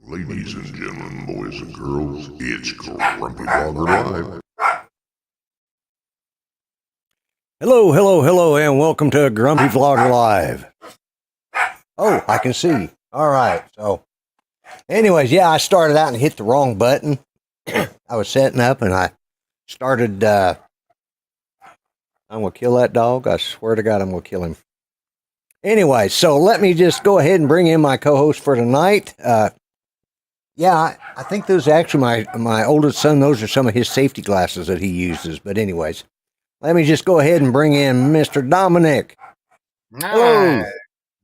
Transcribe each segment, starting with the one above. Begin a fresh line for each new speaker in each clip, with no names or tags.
Ladies and gentlemen, boys and girls, it's Grumpy Blogger Live.
Hello, and welcome to Grumpy Vlogger Live. Oh, I can see. All right. So, anyways, yeah, I started out and hit the wrong button. I was setting up and I started. I'm going to kill that dog. I swear to God, I'm going to kill him. Anyway, so let me just go ahead and bring in my co-host for tonight. Yeah, I think those are actually my oldest son. Those are some of his safety glasses that he uses. But anyways, let me just go ahead and bring in Mr. Dominic. Hello.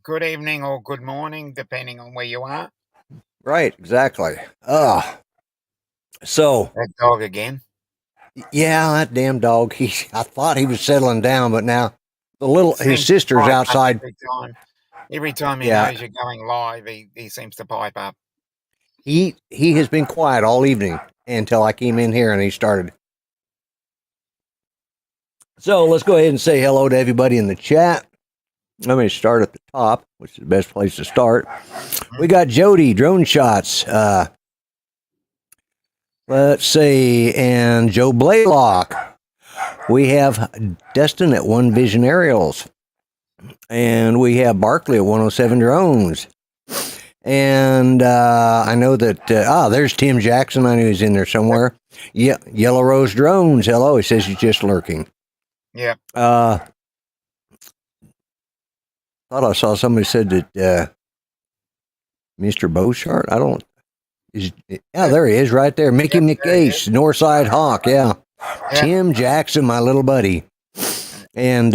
Good evening or good morning, depending on where you are.
Right, exactly. So
That dog again.
Yeah, that damn dog. I thought he was settling down, but now his sister's outside.
Every time he knows you're going live, he seems to pipe up.
He has been quiet all evening until I came in here and he started. So let's go ahead and say hello to everybody in the chat. Let me start at the top, which is the best place to start. We got Jody, Drone Shots. Let's see, and Joe Blaylock. We have Destin at One Vision Aerials. And we have Barkley at 107 Drones. And I know that, there's Tim Jackson. I knew he was in there somewhere. Yeah, Yellow Rose Drones. Hello, he says he's just lurking.
Yeah.
Thought I saw somebody said that Mr. Beauchart, there he is right there. Mickey McAce, Northside Hawk, yeah. Tim Jackson, my little buddy. And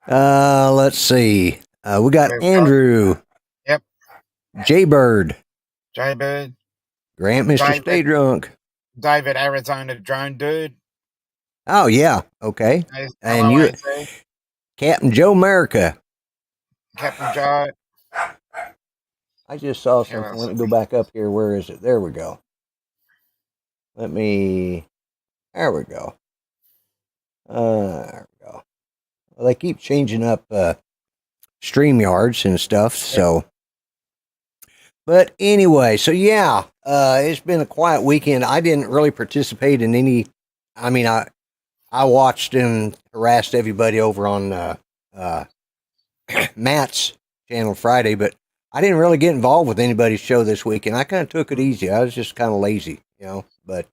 let's see. We got Andrew.
Yep.
Jaybird.
Grant,
Mr. Stay Drunk.
David, Arizona Drone Dude.
Oh, yeah. Okay. And you, Captain Joe America.
Captain Joe.
I just saw something. Let me go back up here. Where is it? There we go. There we go. There we go. Well, they keep changing up StreamYards and stuff, so. But anyway, so yeah, it's been a quiet weekend. I didn't really participate in any. I mean, I watched and harassed everybody over on Matt's channel Friday, but I didn't really get involved with anybody's show this weekend. I kind of took it easy. I was just kind of lazy, you know. But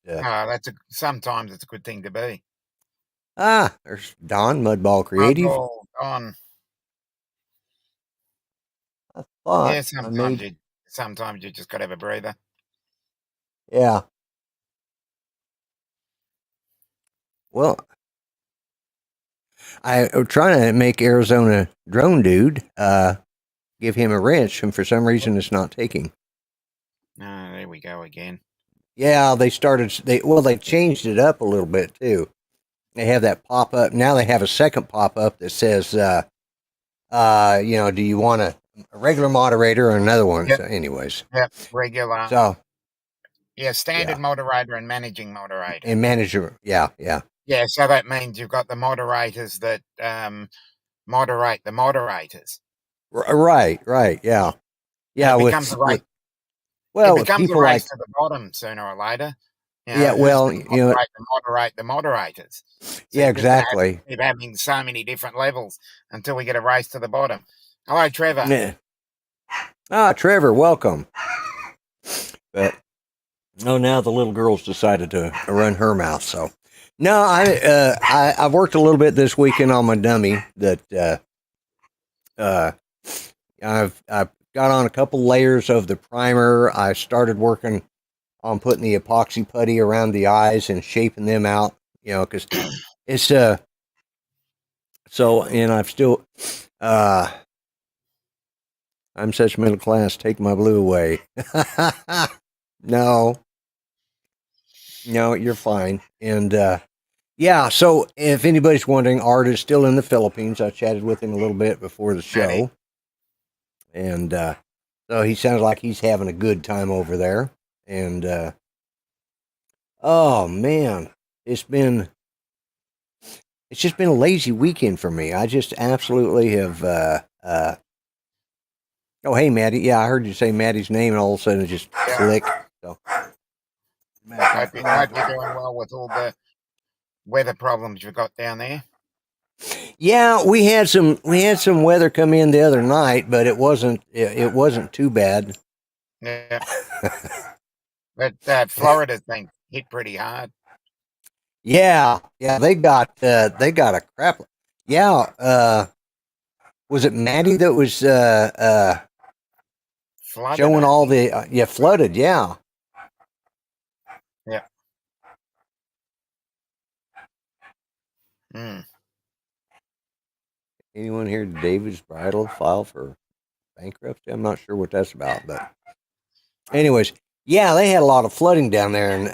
sometimes it's a good thing to be.
There's Don Mudball Creative.
Don. Sometimes you just gotta have a breather.
Yeah. Well, I'm trying to make Arizona Drone Dude give him a wrench, and for some reason it's not taking.
There we go again.
Yeah, they changed it up a little bit too. They have that pop up. Now they have a second pop up that says, do you want a regular moderator or another one?
Yep.
So anyways.
Yep, regular.
So.
Yeah, standard moderator and managing moderator.
And manager, yeah.
Yeah, so that means you've got the moderators that moderate the moderators.
Right, yeah. Yeah,
it becomes a race.
Well,
it becomes a race to the bottom sooner or later. Moderate the moderators. So
yeah, exactly.
Keep having so many different levels until we get a race to the bottom. Hello, Trevor.
Yeah. Trevor, welcome. But now the little girl's decided to run her mouth. So no, I've worked a little bit this weekend on my dummy that I've got on a couple layers of the primer. I started working on putting the epoxy putty around the eyes and shaping them out, because it's so, and I've still I'm such middle class, take my blue away. No, you're fine. And yeah, so if anybody's wondering, Art is still in the Philippines. I chatted with him a little bit before the show. And so he sounds like he's having a good time over there. And oh man, it's just been a lazy weekend for me. I just absolutely have Oh, hey, Maddie. Yeah, I heard you say Maddie's name, and all of a sudden it just
Yeah.
clicked. So,
Hope you're doing well with all the weather problems you've got down there.
yeah, we had some weather come in the other night, but it wasn't too bad.
Yeah. But Florida's been hit pretty hard.
Yeah, they got a crap. Yeah, was it Maddie that was
Flooded,
showing
I
all
think.
the flooded? Yeah.
Yeah. Mm.
Anyone here? David's bridal file for bankruptcy? I'm not sure what that's about, but anyways, yeah, they had a lot of flooding down there, and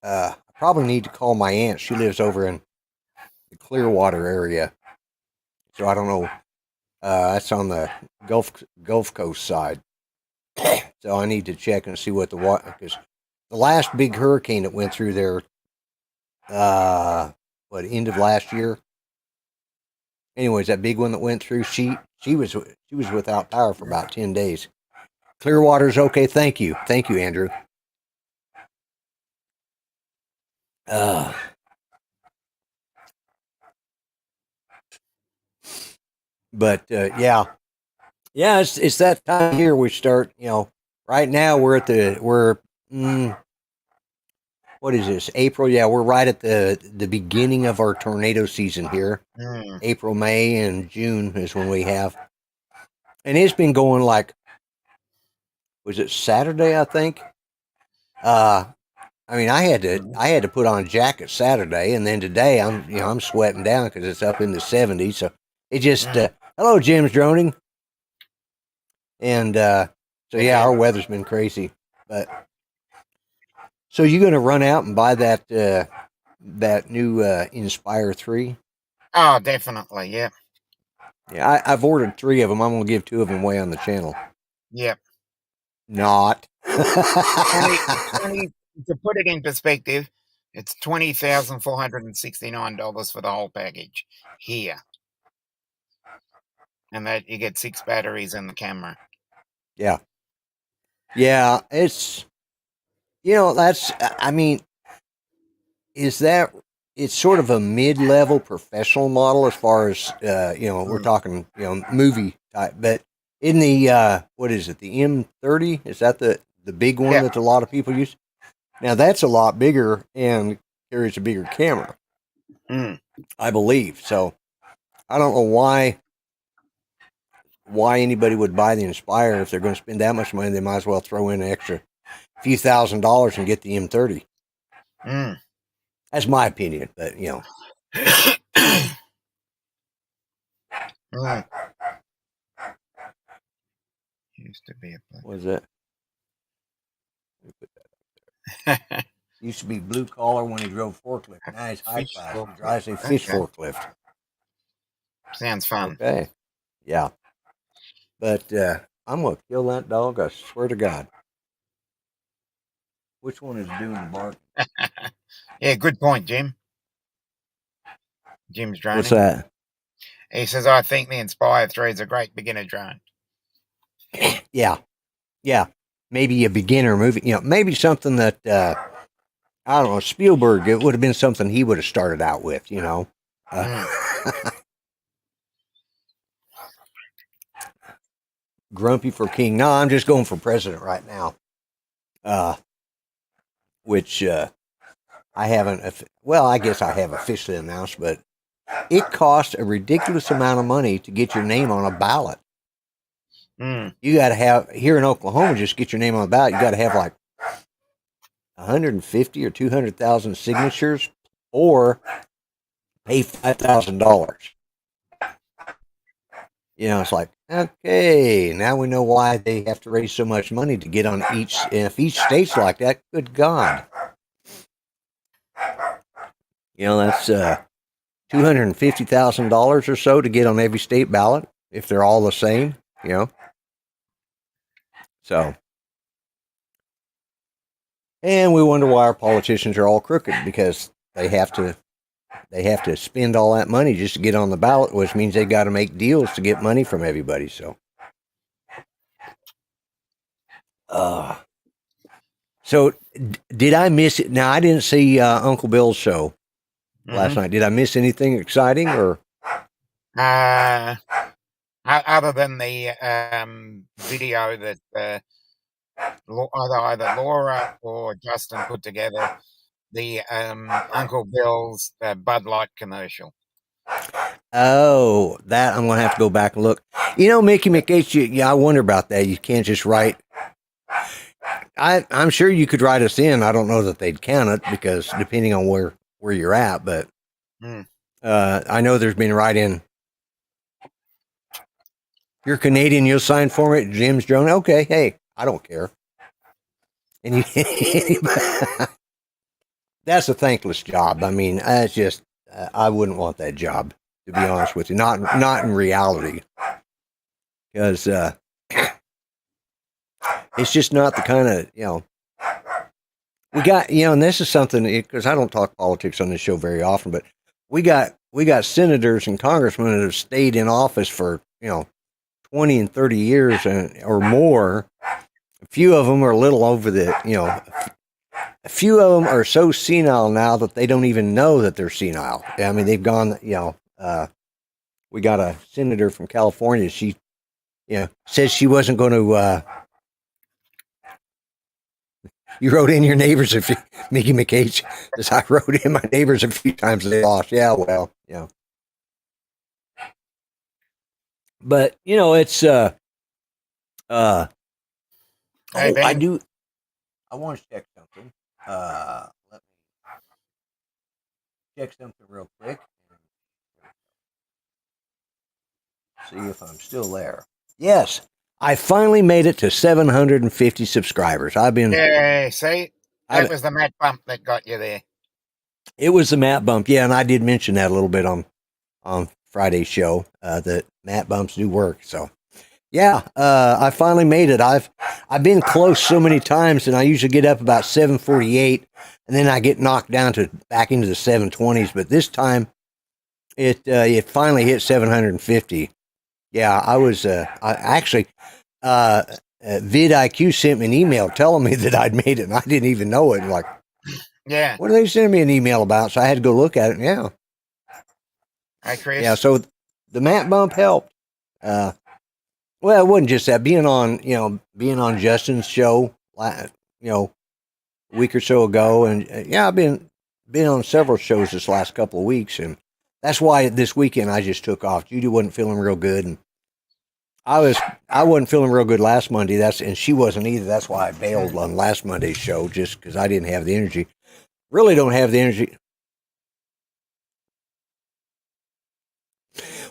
I probably need to call my aunt. She lives over in the Clearwater area, so I don't know. That's on the Gulf Coast side, so I need to check and see what the water, because the last big hurricane that went through there, end of last year. Anyways, that big one that went through, she was without power for about 10 days. Clearwater's okay. Thank you, Andrew. But yeah, it's that time of year we start. Right now what is this? April? Yeah, we're right at the beginning of our tornado season here.
Mm.
April, May, and June is when we have, and it's been going like, was it Saturday? I think. I mean, I had to put on a jacket Saturday, and then today I'm sweating down because it's up in the 70s. So it just hello, Jim's droning, and so yeah, our weather's been crazy. But so you gonna run out and buy that new Inspire 3?
Oh, definitely. Yeah.
Yeah, I've ordered 3 of them. I'm gonna give 2 of them away on the channel.
Yep.
Not.
20, to put it in perspective, it's $20,469 for the whole package here, and that you get 6 batteries in the camera.
Yeah. Yeah, it's that's, I mean, is that, it's sort of a mid-level professional model as far as we're talking movie type, but in the what is it, the M30, is that the big one that a lot of people use? Now that's a lot bigger and carries a bigger camera, I believe. So I don't know why anybody would buy the Inspire. If they're going to spend that much money, they might as well throw in an extra few $1,000s and get the M30. That's my opinion, but
Used to be a
what is that? Used to be blue collar when he drove forklift. Now he's high class. He drives a fish forklift.
Sounds fun.
Okay. Yeah. But I'm going to kill that dog, I swear to God. Which one is doing the bark?
Yeah, good point, Jim. Jim's droning.
What's that?
He says, I think the Inspire 3 is a great beginner drone.
Yeah. Yeah. Maybe a beginner movie. Maybe something that, I don't know, Spielberg, it would have been something he would have started out with, Grumpy for King. No, I'm just going for president right now. Which I haven't, well, I guess I have officially announced, but it costs a ridiculous amount of money to get your name on a ballot. You got to have, here in Oklahoma, just get your name on a ballot, you got to have like 150 or 200,000 signatures, or pay $5,000. It's like, okay, now we know why they have to raise so much money to get on each, and if each state's like that, good God. That's $250,000 or so to get on every state ballot, if they're all the same, So, and we wonder why our politicians are all crooked, because they have to spend all that money just to get on the ballot, which means they got to make deals to get money from everybody. So, So did I miss it? Now I didn't see Uncle Bill's show last
Hmm.
night. Did I miss anything exciting or?
Uh, other than the video that either Laura or Justin put together, the Uncle Bill's Bud Light commercial.
Oh, that I'm gonna have to go back and look. You know, Mickey McH. Yeah, I wonder about that. You can't just write. I'm sure you could write us in. I don't know that they'd count it because depending on where you're at, but
Hmm.
I know there's been write in. You're Canadian. You'll sign for it. Jim's Jones. Okay, hey, I don't care. And you, that's a thankless job. I mean, it's just I wouldn't want that job to be honest with you. Not in reality, because it's just not the kind of we got and this is something because I don't talk politics on this show very often, but we got senators and congressmen that have stayed in office for 20 and 30 years or more. A few of them are a little over a few of them are so senile now that they don't even know that they're senile. I mean, they've gone, we got a senator from California. She, says she wasn't going to, you wrote in your neighbors if you, Mickey McH, as I wrote in my neighbors a few times they lost. Yeah, well, but it's, uh,
Hey,
I
Ben.
do, I want to check something. Let me check something real quick. See if I'm still there. Yes, I finally made it to 750 subscribers.
Yeah, see, that
I've,
was the Matt bump that got you there.
it was the Matt bump. Yeah, and I did mention that a little bit on Friday's show, that Matt bumps do work. So yeah, I finally made it. I've been close so many times, and I usually get up about 7:48, and then I get knocked down to back into the 7:20s. But this time, it finally hit 750. Yeah, I actually, vidIQ sent me an email telling me that I'd made it, and I didn't even know it. Like,
Yeah.
what are they sending me an email about? So I had to go look at it. Yeah,
Hey,
yeah.
Chris.
So the Matt bump helped. Uh, well, it wasn't just that. Being on Justin's show, a week or so ago, and yeah, I've been on several shows this last couple of weeks, and that's why this weekend I just took off. Judy wasn't feeling real good, and I wasn't feeling real good last Monday. And she wasn't either. That's why I bailed on last Monday's show, just because I didn't have the energy. Really don't have the energy.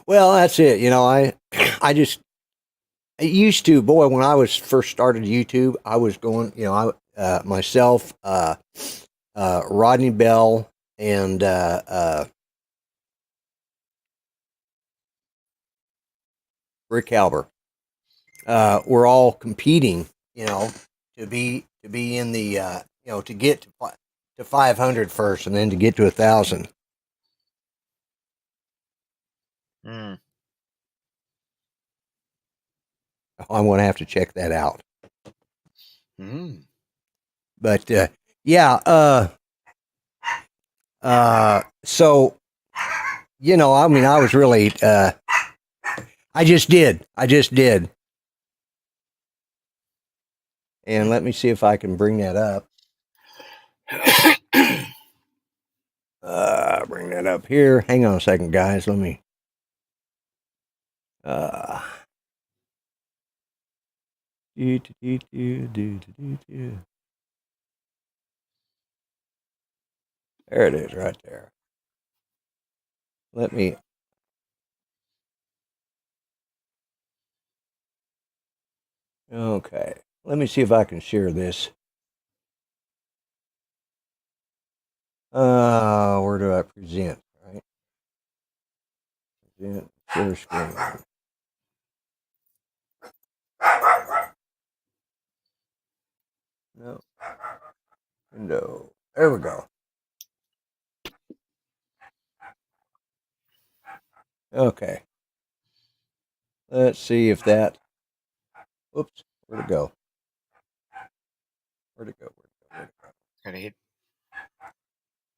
Well, that's it. I used to, boy, when I was first started YouTube, I was going, myself, Rodney Bell, and Rick Halber, were all competing, to be in the, to get to 500 first, and then to get to 1,000.
Mm.
I'm going to have to check that out.
Mm.
But yeah, so I mean, I was really, I just did, and let me see if I can bring that up. Bring that up here. Hang on a second, guys. Let me. Uh, there it is, right there. Let me. Okay. Let me see if I can share this. Where do I present? Right. Present. Share screen. No. Window. There we go. Okay. Let's see if that. Whoops. Where'd it go? Where'd it go? Where'd it go?
Gotta hit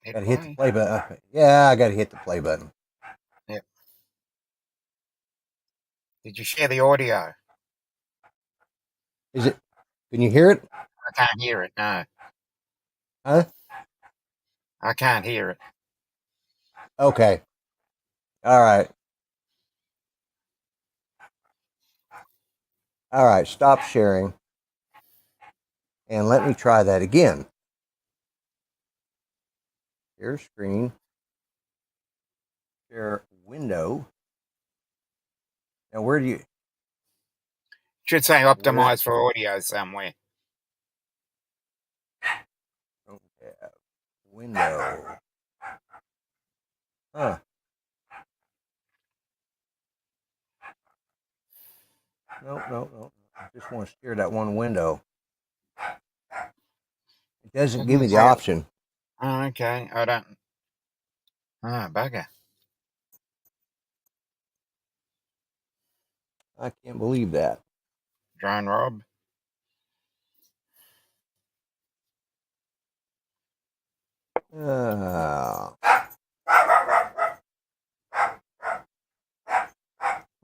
Gotta hit the
play.
play button. Okay. Yeah, I gotta hit the play button.
Yep. Did you share the audio?
Is it? Can you hear it?
I can't hear it. No,
Huh?
I can't hear it.
Okay. All right. All right. Stop sharing. And let me try that again. Share screen. Share window. Now, where do you?
Should say
Where?
optimize for audio somewhere.
Okay. Window. Huh. No. I just want to share that one window. It doesn't give me
Doesn't
the
say.
option.
Oh, okay. I don't. Oh, bugger.
I can't believe that.
Drone Rob.
Uh,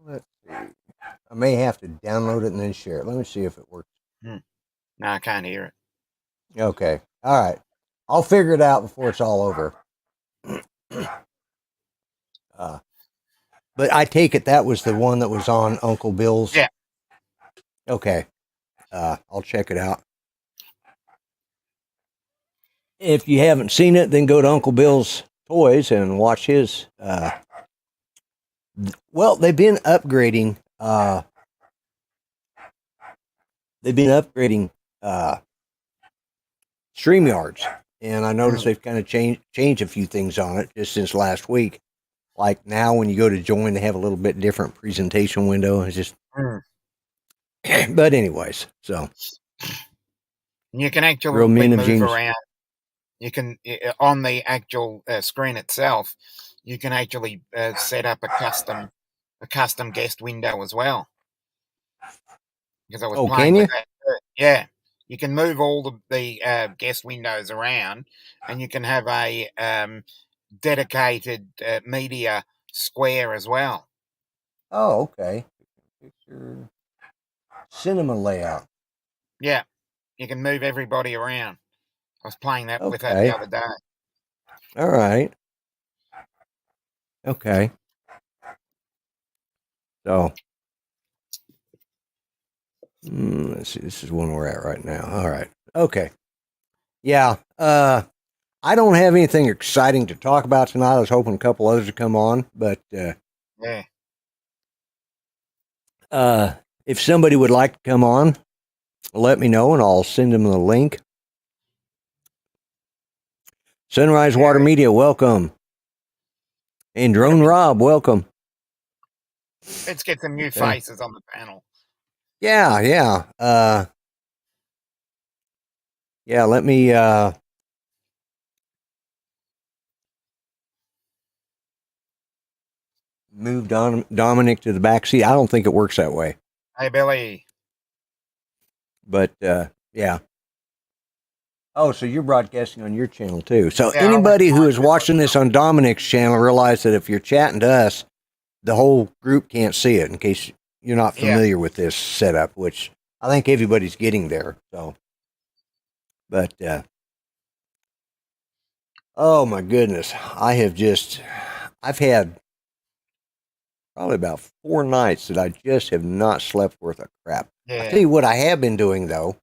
let's see. I may have to download it and then share it. Let me see if it works.
No, I can't hear it.
Okay. All right. I'll figure it out before it's all over. But I take it that was the one that was on Uncle Bill's.
Yeah.
Okay. I'll check it out. If you haven't seen it, then go to Uncle Bill's Toys and watch his. Well, they've been upgrading. They've been upgrading StreamYards, and I noticed they've kind of changed a few things on it just since last week. Like now, when you go to join, they have a little bit different presentation window. It's just, but anyways, so
You can actually
real mean of
move
genius.
around. You can on the actual screen itself. You can actually set up a custom guest window as well. Because I was
Oh,
playing
can
with
you?
that. Yeah, you can move all the guest windows around, and you can have a dedicated media square as well.
Oh, okay. Picture cinema layout.
Yeah, you can move everybody around. I was playing that with that the
Okay.
other day.
All right. Okay. So, let's see. This is one we're at right now. All right. Okay. Yeah. I don't have anything exciting to talk about tonight. I was hoping a couple others would come on, but
Yeah,
if somebody would like to come on, let me know and I'll send them the link. Sunrise Water Media, welcome. And Drone Rob, welcome.
let's get some new
Okay.
faces on the panel.
Yeah. Yeah, let me move Dominic to the back seat. I don't think it works that way.
Hey, Billy.
But yeah. Oh, so you're broadcasting on your channel too. So
Yeah,
anybody who is watching this on Dominic's channel, realize that if you're chatting to us, the whole group can't see it, in case you're not familiar with this setup, which I think everybody's getting there. So, but oh my goodness, I've had probably about 4 nights that I just have not slept worth a crap.
Yeah.
I'll tell you what I have been doing though.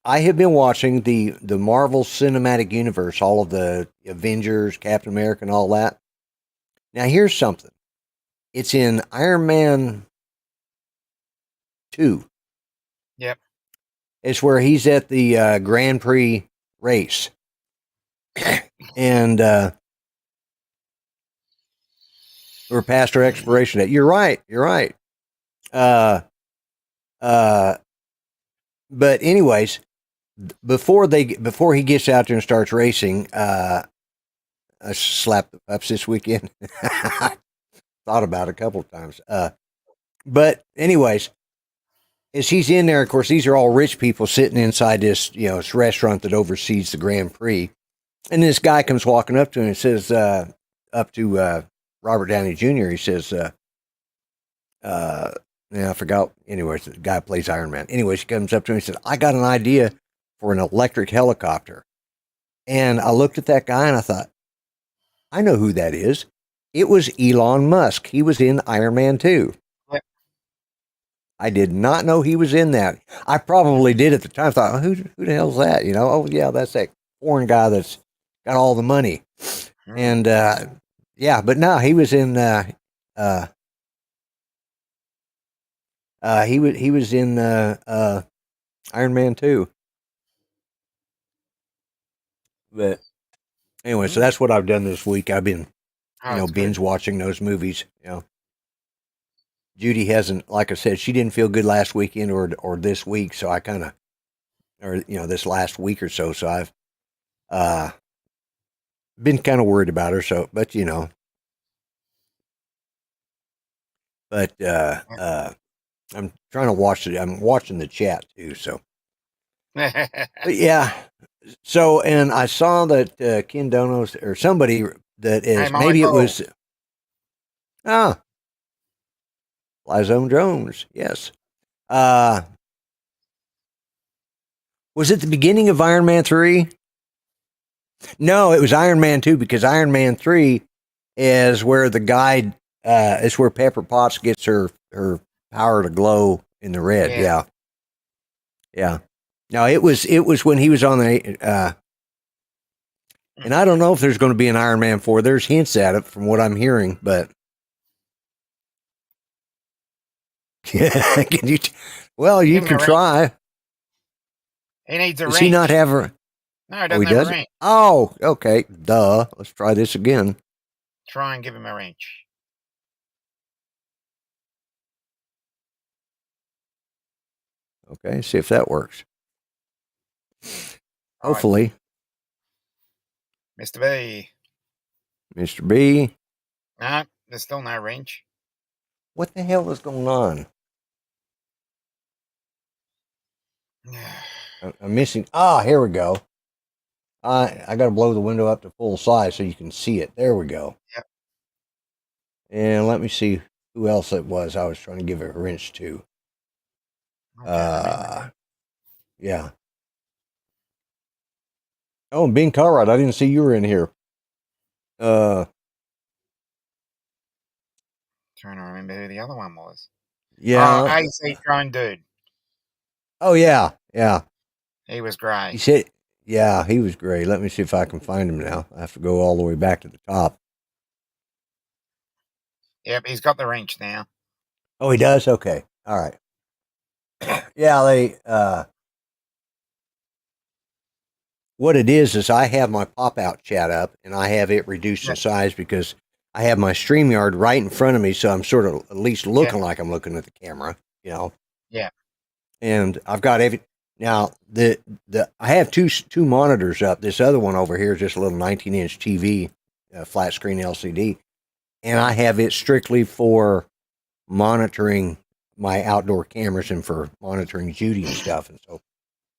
I have been watching the Marvel Cinematic Universe, all of the Avengers, Captain America, and all that. Now here's something. It's in Iron Man 2.
Yep.
It's where he's at the Grand Prix race. And we're past our expiration date. You're right. But anyways, before he gets out there and starts racing, I slapped the pups this weekend. Thought about it a couple of times. But anyways, as he's in there, of course, these are all rich people sitting inside this, this restaurant that oversees the Grand Prix. And this guy comes walking up to him and says, up to Robert Downey Jr., he says, I forgot. Anyways, the guy plays Iron Man. Anyways, he comes up to him and says, I got an idea for an electric helicopter. And I looked at that guy and I thought, I know who that is. It was Elon Musk. He was in Iron Man 2.
Yep.
I did not know he was in that. I probably did at the time. I thought, who the hell's that? Oh, yeah, that's that foreign guy that's got all the money. And, but no, he was in, he was in, Iron Man 2. But anyway, so that's what I've done this week. I've been, binge watching those movies. Judy hasn't, like I said, she didn't feel good last weekend or this week, so I kind of, this last week or so. So I've been kind of worried about her. So, but I'm trying to watch it. I'm watching the chat too. So, but yeah. So, and I saw that Ken Donos or somebody that is maybe it was Lyzone Jones. Yes. Was it the beginning of Iron Man 3? No, it was Iron Man 2 because Iron Man 3 is where the guy is where Pepper Potts gets her power to glow in the red. Yeah. No, it was when he was on the and I don't know if there's going to be an Iron Man 4. There's hints at it from what I'm hearing, but can you? Well, you can try.
He needs a
Does
wrench.
he not have her?
No, he doesn't have a wrench.
Oh, okay. Duh. Let's try this again.
Try and give him a wrench.
Okay, see if that works. Hopefully.
Right. Mr. B.
Mr. B.
No, there's still no wrench.
What the hell is going on? I'm missing. Here we go. I got to blow the window up to full size so you can see it. There we go.
Yep.
And let me see who else it was I was trying to give a wrench to.
Okay,
yeah. Oh, and Ben Carrot, I didn't see you were in here.
Trying to remember who the other one was.
Yeah.
AC Drone Dude.
Oh, yeah.
He was great.
He said, yeah, he was great. Let me see if I can find him now. I have to go all the way back to the top.
Yep, he's got the wrench now.
Oh, he does? Okay. All right. Yeah, they, what it is I have my pop-out chat up, and I have it reduced in size because I have my StreamYard right in front of me, so I'm sort of at least looking like I'm looking at the camera, Yeah. And I've got now I have two monitors up. This other one over here is just a little 19-inch TV, flat screen LCD, and I have it strictly for monitoring my outdoor cameras and for monitoring Judy and stuff, and so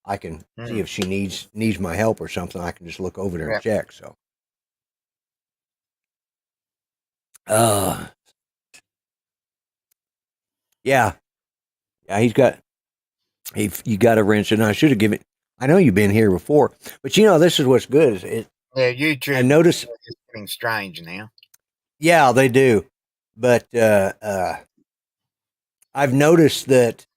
I can see if she needs my help or something. I can just look over there and check. So, yeah, you got a wrench, and I should have given. I know you've been here before, but this is what's good.
YouTube.
I noticed
is getting strange now.
Yeah, they do, but I've noticed that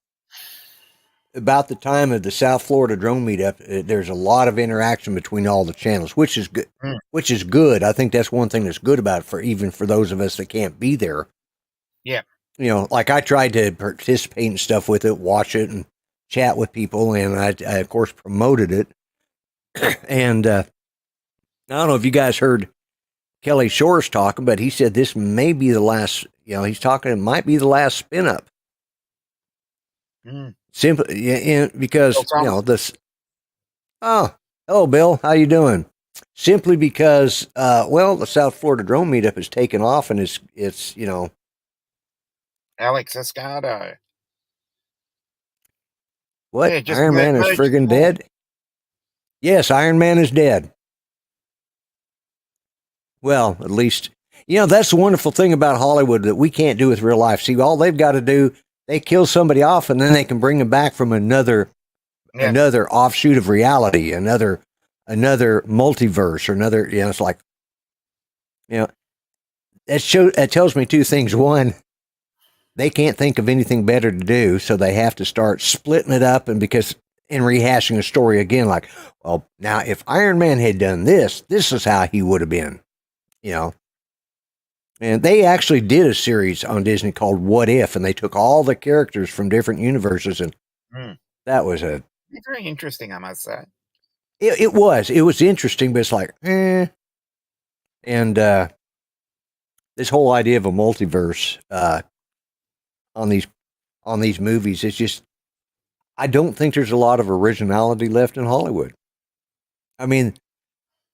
about the time of the South Florida drone meetup, there's a lot of interaction between all the channels, which is good. Which is good. I think that's one thing that's good about it even for those of us that can't be there.
Yeah.
Like I tried to participate in stuff with it, watch it, and chat with people, and I of course promoted it. And I don't know if you guys heard Kelly Shores talking, but he said this may be the last. He's talking. It might be the last spin up. Simply, because this. Oh, hello, Bill. How you doing? Simply because, the South Florida drone meetup has taken off, and it's
Alex Escardo.
What?
Yeah, just
Iron Man is
merge
friggin'
them all.
dead? Yes, Iron Man is dead. Well, at least, that's the wonderful thing about Hollywood that we can't do with real life. See, all they've got to do, they kill somebody off and then they can bring them back from another
Yeah.
offshoot of reality, another multiverse, or another, it's like, that tells me two things. One, they can't think of anything better to do, so they have to start splitting it up, and rehashing a story again, like, well, now if Iron Man had done this is how he would have been, And they actually did a series on Disney called What If, and they took all the characters from different universes, and that was
very interesting, I must say.
It was interesting, but it's like, And this whole idea of a multiverse on these movies, it's just, I don't think there's a lot of originality left in Hollywood. I mean,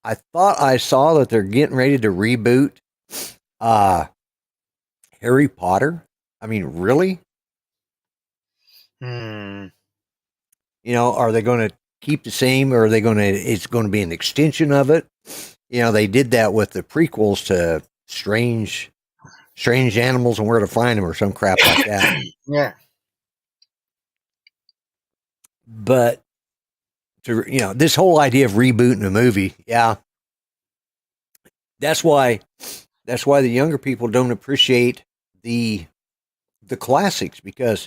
I thought I saw that they're getting ready to reboot Harry Potter. I mean, really? Are they going to keep the same, or are they it's going to be an extension of it? They did that with the prequels to Strange Animals and Where to Find Them, or some crap like that.
Yeah.
But this whole idea of rebooting a movie, that's why the younger people don't appreciate the classics, because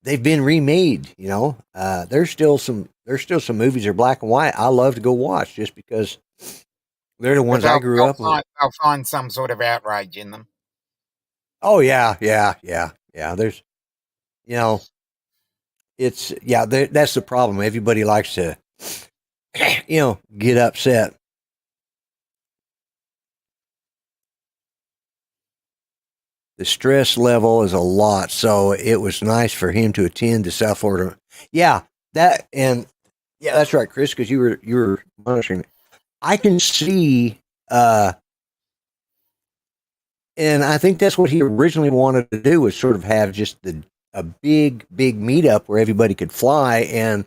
they've been remade. There's still some movies that are black and white I love to go watch, just because they're the ones I grew up with.
They'll find some sort of outrage in them.
Oh yeah. There's, it's that's the problem. Everybody likes to, get upset. The stress level is a lot, so it was nice for him to attend to South Florida. Yeah, that's right, Chris, because you were monitoring it. I can see, and I think that's what he originally wanted to do, was sort of have just a big meetup where everybody could fly, and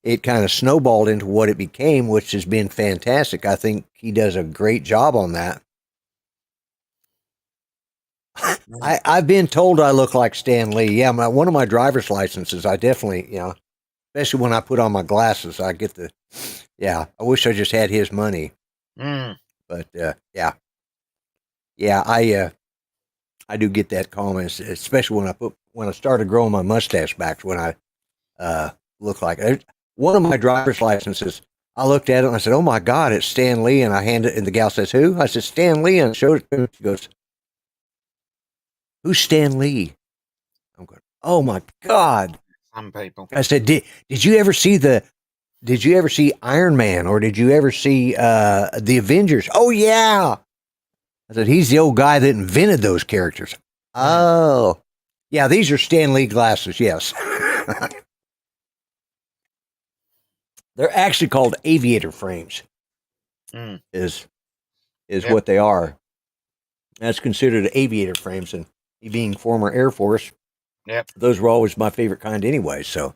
it kind of snowballed into what it became, which has been fantastic. I think he does a great job on that. I've been told I look like Stan Lee. Yeah, one of my driver's licenses, I definitely, especially when I put on my glasses, I get I wish I just had his money. But I do get that comment, especially when I started growing my mustache back, when I look like it. One of my driver's licenses, I looked at it and I said, "Oh my God, it's Stan Lee," and I handed it, and the gal says, "Who?" I said, "Stan Lee," and showed it to her. She goes, "Who's Stan Lee?" I'm going, "Oh my God."
Some people.
I said, "Did you ever see Iron Man, or did you ever see the Avengers?" "Oh yeah." I said, "He's the old guy that invented those characters." "Oh. Yeah, these are Stan Lee glasses, yes." They're actually called aviator frames. Is what they are. That's considered aviator frames, and being former Air Force, those were always my favorite kind anyway. So,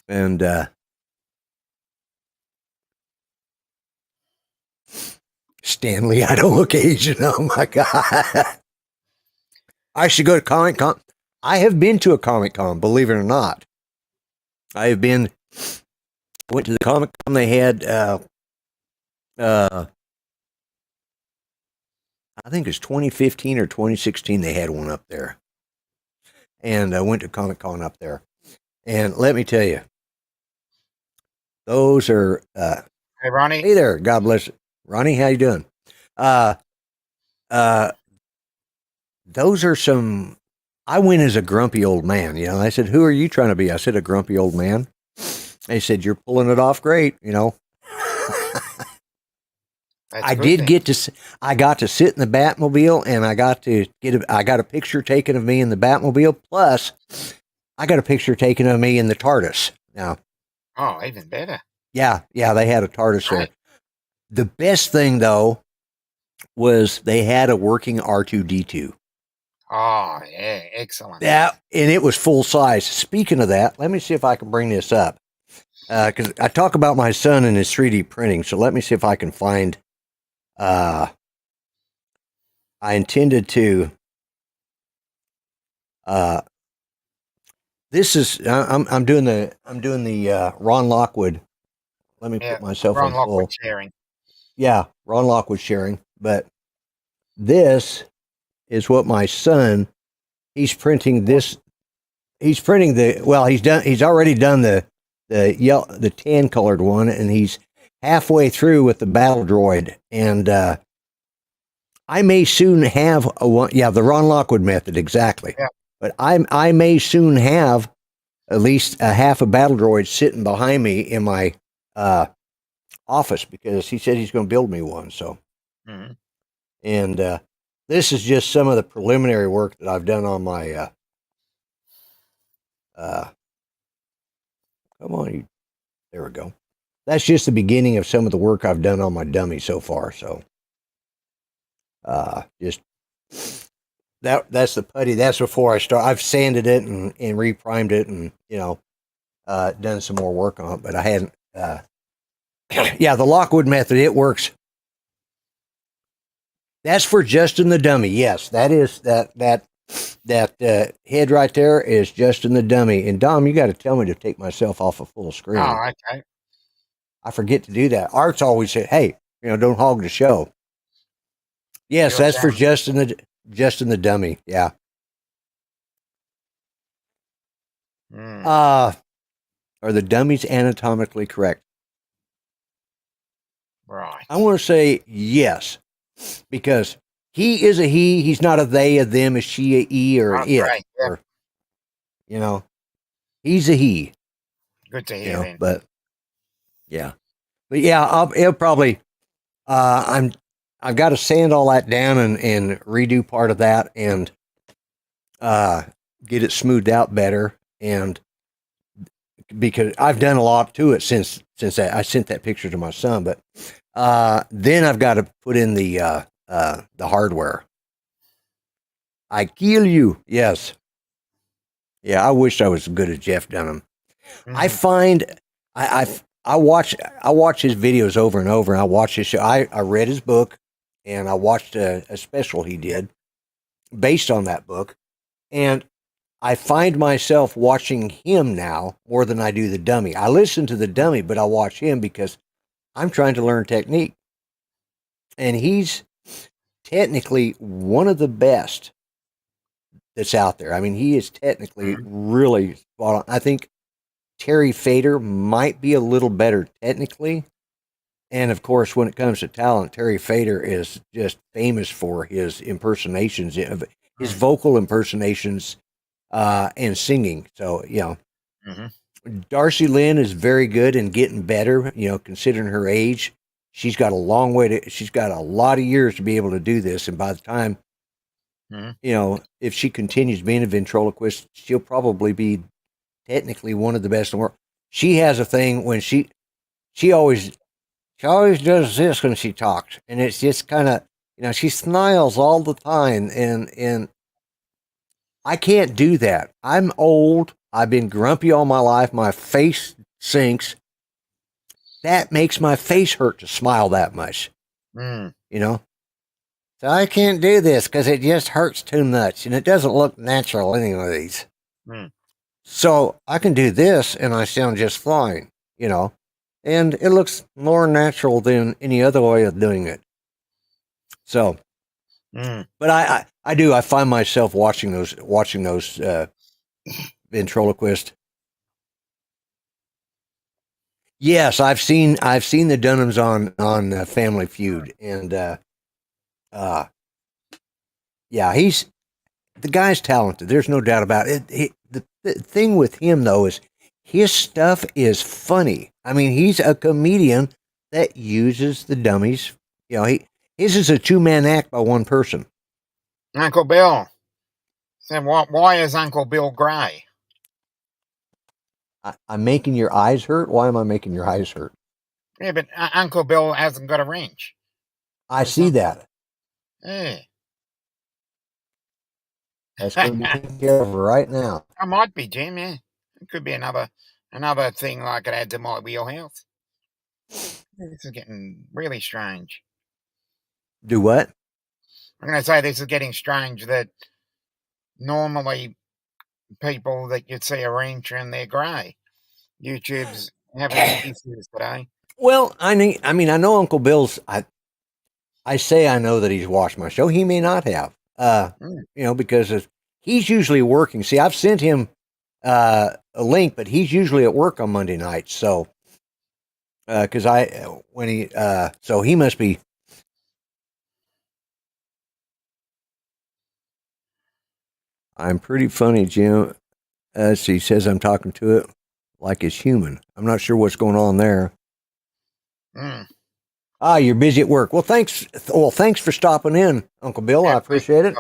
and Stanley, I don't look Asian. Oh my God. I should go to Comic Con. I have been to a Comic Con, believe it or not. Went to the Comic Con. They had, I think it was 2015 or 2016. They had one up there. And I went to Comic Con up there. And let me tell you, those are,
hey, Ronnie.
Hey there. God bless you. Ronnie, how you doing? Those are some, I went as a grumpy old man, I said, "Who are you trying to be?" I said, "A grumpy old man." They said, "You're pulling it off great," I got to sit in the Batmobile, and I got a picture taken of me in the Batmobile. Plus, I got a picture taken of me in the TARDIS. Now,
oh, even better.
Yeah, they had a TARDIS there. The best thing, though, was they had a working R2-D2.
Oh, yeah, excellent.
That, and it was full size. Speaking of that, let me see if I can bring this up. Because I talk about my son and his 3D printing, so let me see if I can find. I intended to. This is I'm doing the Ron Lockwood. Let me
Yeah,
put myself
Ron
on
Lockwood
full.
sharing.
Yeah, Ron Lockwood sharing. But this is what my son. He's printing this. He's printing the. Well, he's done. He's already done the tan colored one, and he's halfway through with the battle droid. And I may soon have a one. Yeah, the Ron Lockwood method exactly.
Yeah.
But I may soon have at least a half a battle droid sitting behind me in my office because he said he's going to build me one. So,
Mm-hmm.
and this is just some of the preliminary work that I've done on my. Come on, there we go. That's just the beginning of some of the work I've done on my dummy so far. So, just that's the putty. That's before I start. I've sanded it and reprimed it, and done some more work on it, but I hadn't. Yeah, the Lockwood method, it works. That's for Justin the dummy. Yes, that is that head right there is Justin the dummy. And Dom, you got to tell me to take myself off of full screen.
Oh, okay.
I forget to do that. Art's always said, "Hey, don't hog the show." Yes,
Your
that's for
channel.
Justin the dummy. Yeah.
Mm,
Are the dummies anatomically correct?
right.
I want to say yes, because he is a he. He's not a they, a them, a she, a e, or an
Oh,
it.
great. Yeah.
Or he's a he.
Good to hear then.
But yeah, it'll probably. I've got to sand all that down and redo part of that and get it smoothed out better, and because I've done a lot to it since I sent that picture to my son, but then I've got to put in the hardware. I kill you. Yes. Yeah, I wish I was as good as Jeff Dunham.
Mm-hmm.
I find I watch his videos over and over, and I watch his show. I read his book, and I watched a special he did based on that book, and I find myself watching him now more than I do the dummy. I listen to the dummy, but I watch him because I'm trying to learn technique, and he's technically one of the best that's out there. I mean, he is technically really spot on. I think Terry Fader might be a little better technically. And of course, when it comes to talent, Terry Fader is just famous for his impersonations, his vocal impersonations, and singing. So, Darcy Lynn is very good and getting better, considering her age. She's got a long way she's got a lot of years to be able to do this. And by the time, if she continues being a ventriloquist, she'll probably be technically one of the best in the world. She has a thing when she always does this when she talks, and it's just kind of she smiles all the time, and I can't do that. I'm old. I've been grumpy all my life. My face sinks. That makes my face hurt to smile that much. So I can't do this because it just hurts too much, and it doesn't look natural anyways. So I can do this, and I sound just fine, and it looks more natural than any other way of doing it. So, but I do. I find myself watching those ventriloquist. Yes, I've seen the Dunhams on Family Feud, and yeah, the guy's talented. There's no doubt about it. The thing with him though is his stuff is funny. I mean, he's a comedian that uses the dummies. His is a 2-man act by one person.
Uncle Bill said, why is Uncle Bill grey?
I'm making your eyes hurt? Why am I making your eyes hurt?
Yeah, but Uncle Bill hasn't got a wrench.
I see that.
Yeah.
That's going to be taken care of right now.
I might be, Jim. Yeah, it could be another thing I could add to my wheelhouse. This is getting really strange.
Do what?
I'm going to say this is getting strange. That normally people that you'd see orange trim, they're grey. YouTube's having issues today.
Well, I mean, I know Uncle Bill's. I say I know that he's watched my show. He may not have.
Mm.
Because he's usually working. See, I've sent him a link, but he's usually at work on Monday nights. So, so he must be. I'm pretty funny, Jim. So he says I'm talking to it like it's human. I'm not sure what's going on there.
Mm.
You're busy at work. Well, thanks. Well, thanks for stopping in, Uncle Bill.
Yeah,
I appreciate it.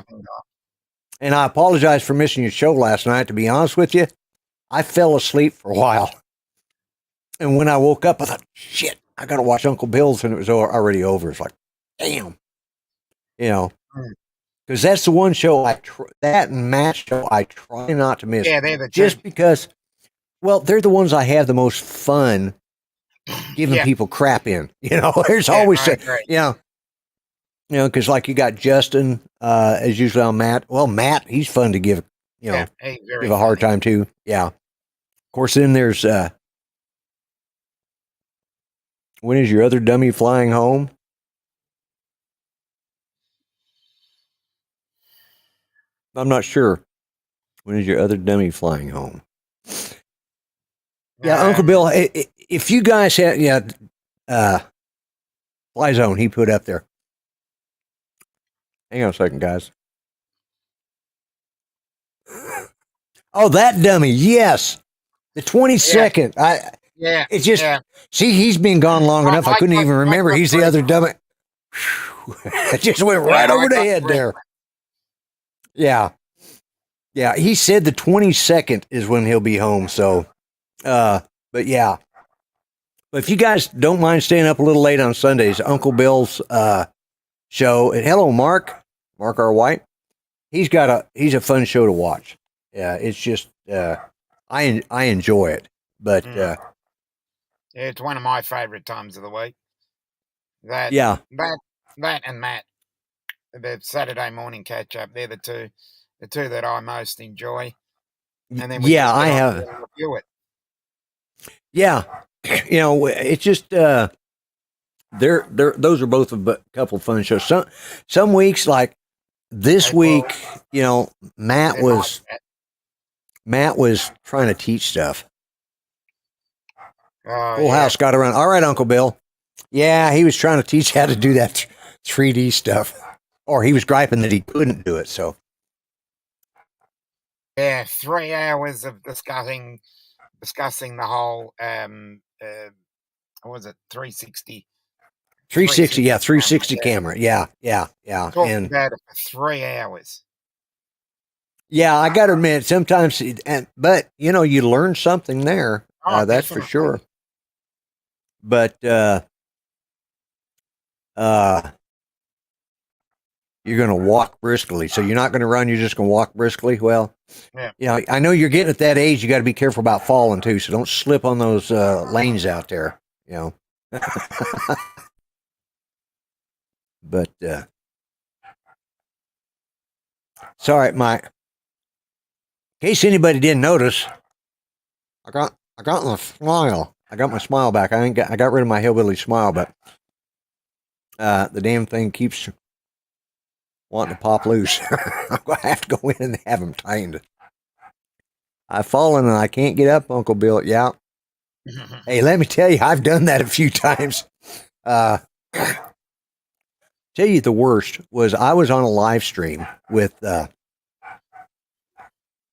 And I apologize for missing your show last night. To be honest with you, I fell asleep for a while. And when I woke up, I thought, shit, I got to watch Uncle Bill's, and it was already over. It's like, damn. Because that's the one show that and Matt's show I try not to miss.
Yeah, they're the
just
two.
because, well, they're the ones I have the most fun giving people crap in. There's always, because like you got Justin, as usually on Matt. Well, Matt, he's fun to give, give a hard time to. Yeah. Of course, then there's, when is your other dummy flying home? I'm not sure. When is your other dummy flying home? Yeah, Uncle Bill, if you guys had, Fly Zone, he put up there. Hang on a second, guys. Oh, that dummy, yes. The 22nd. It's just, see, he's been gone long enough. I couldn't even remember. He's the other dummy. It just went right over the head there. Yeah. Yeah, he said the 22nd is when he'll be home, so, but yeah. But if you guys don't mind staying up a little late on Sundays, Uncle Bill's show, and hello, Mark R. White. He's a fun show to watch. Yeah, it's just, I enjoy it, but,
it's one of my favorite times of the week. That and Matt, the Saturday morning catch up, they're the two that I most enjoy. And then
I have
review it.
Yeah, it's just those are both a couple of fun shows. Some weeks, like this week, Matt was trying to teach stuff. Full House got around. All right, Uncle Bill. Yeah, he was trying to teach how to do that 3D stuff, or he was griping that he couldn't do it. So,
yeah, 3 hours of discussing the whole what was it, 360?
360, yeah, 360 camera. Yeah.
Talking about it for 3 hours.
Yeah, I got to admit, sometimes, but you learn something there. That's definitely. For sure. But you're going to walk briskly, so you're not going to run. You're just going to walk briskly. Well, I know you're getting at that age. You got to be careful about falling too. So don't slip on those lanes out there. But sorry, Mike. In case anybody didn't notice, I got my smile. I got my smile back. I got rid of my hillbilly smile, but the damn thing keeps wanting to pop loose. I'm gonna have to go in and have them tightened. I've fallen and I can't get up, Uncle Bill. Yeah. Hey, let me tell you, I've done that a few times. Tell you the worst was I was on a live stream with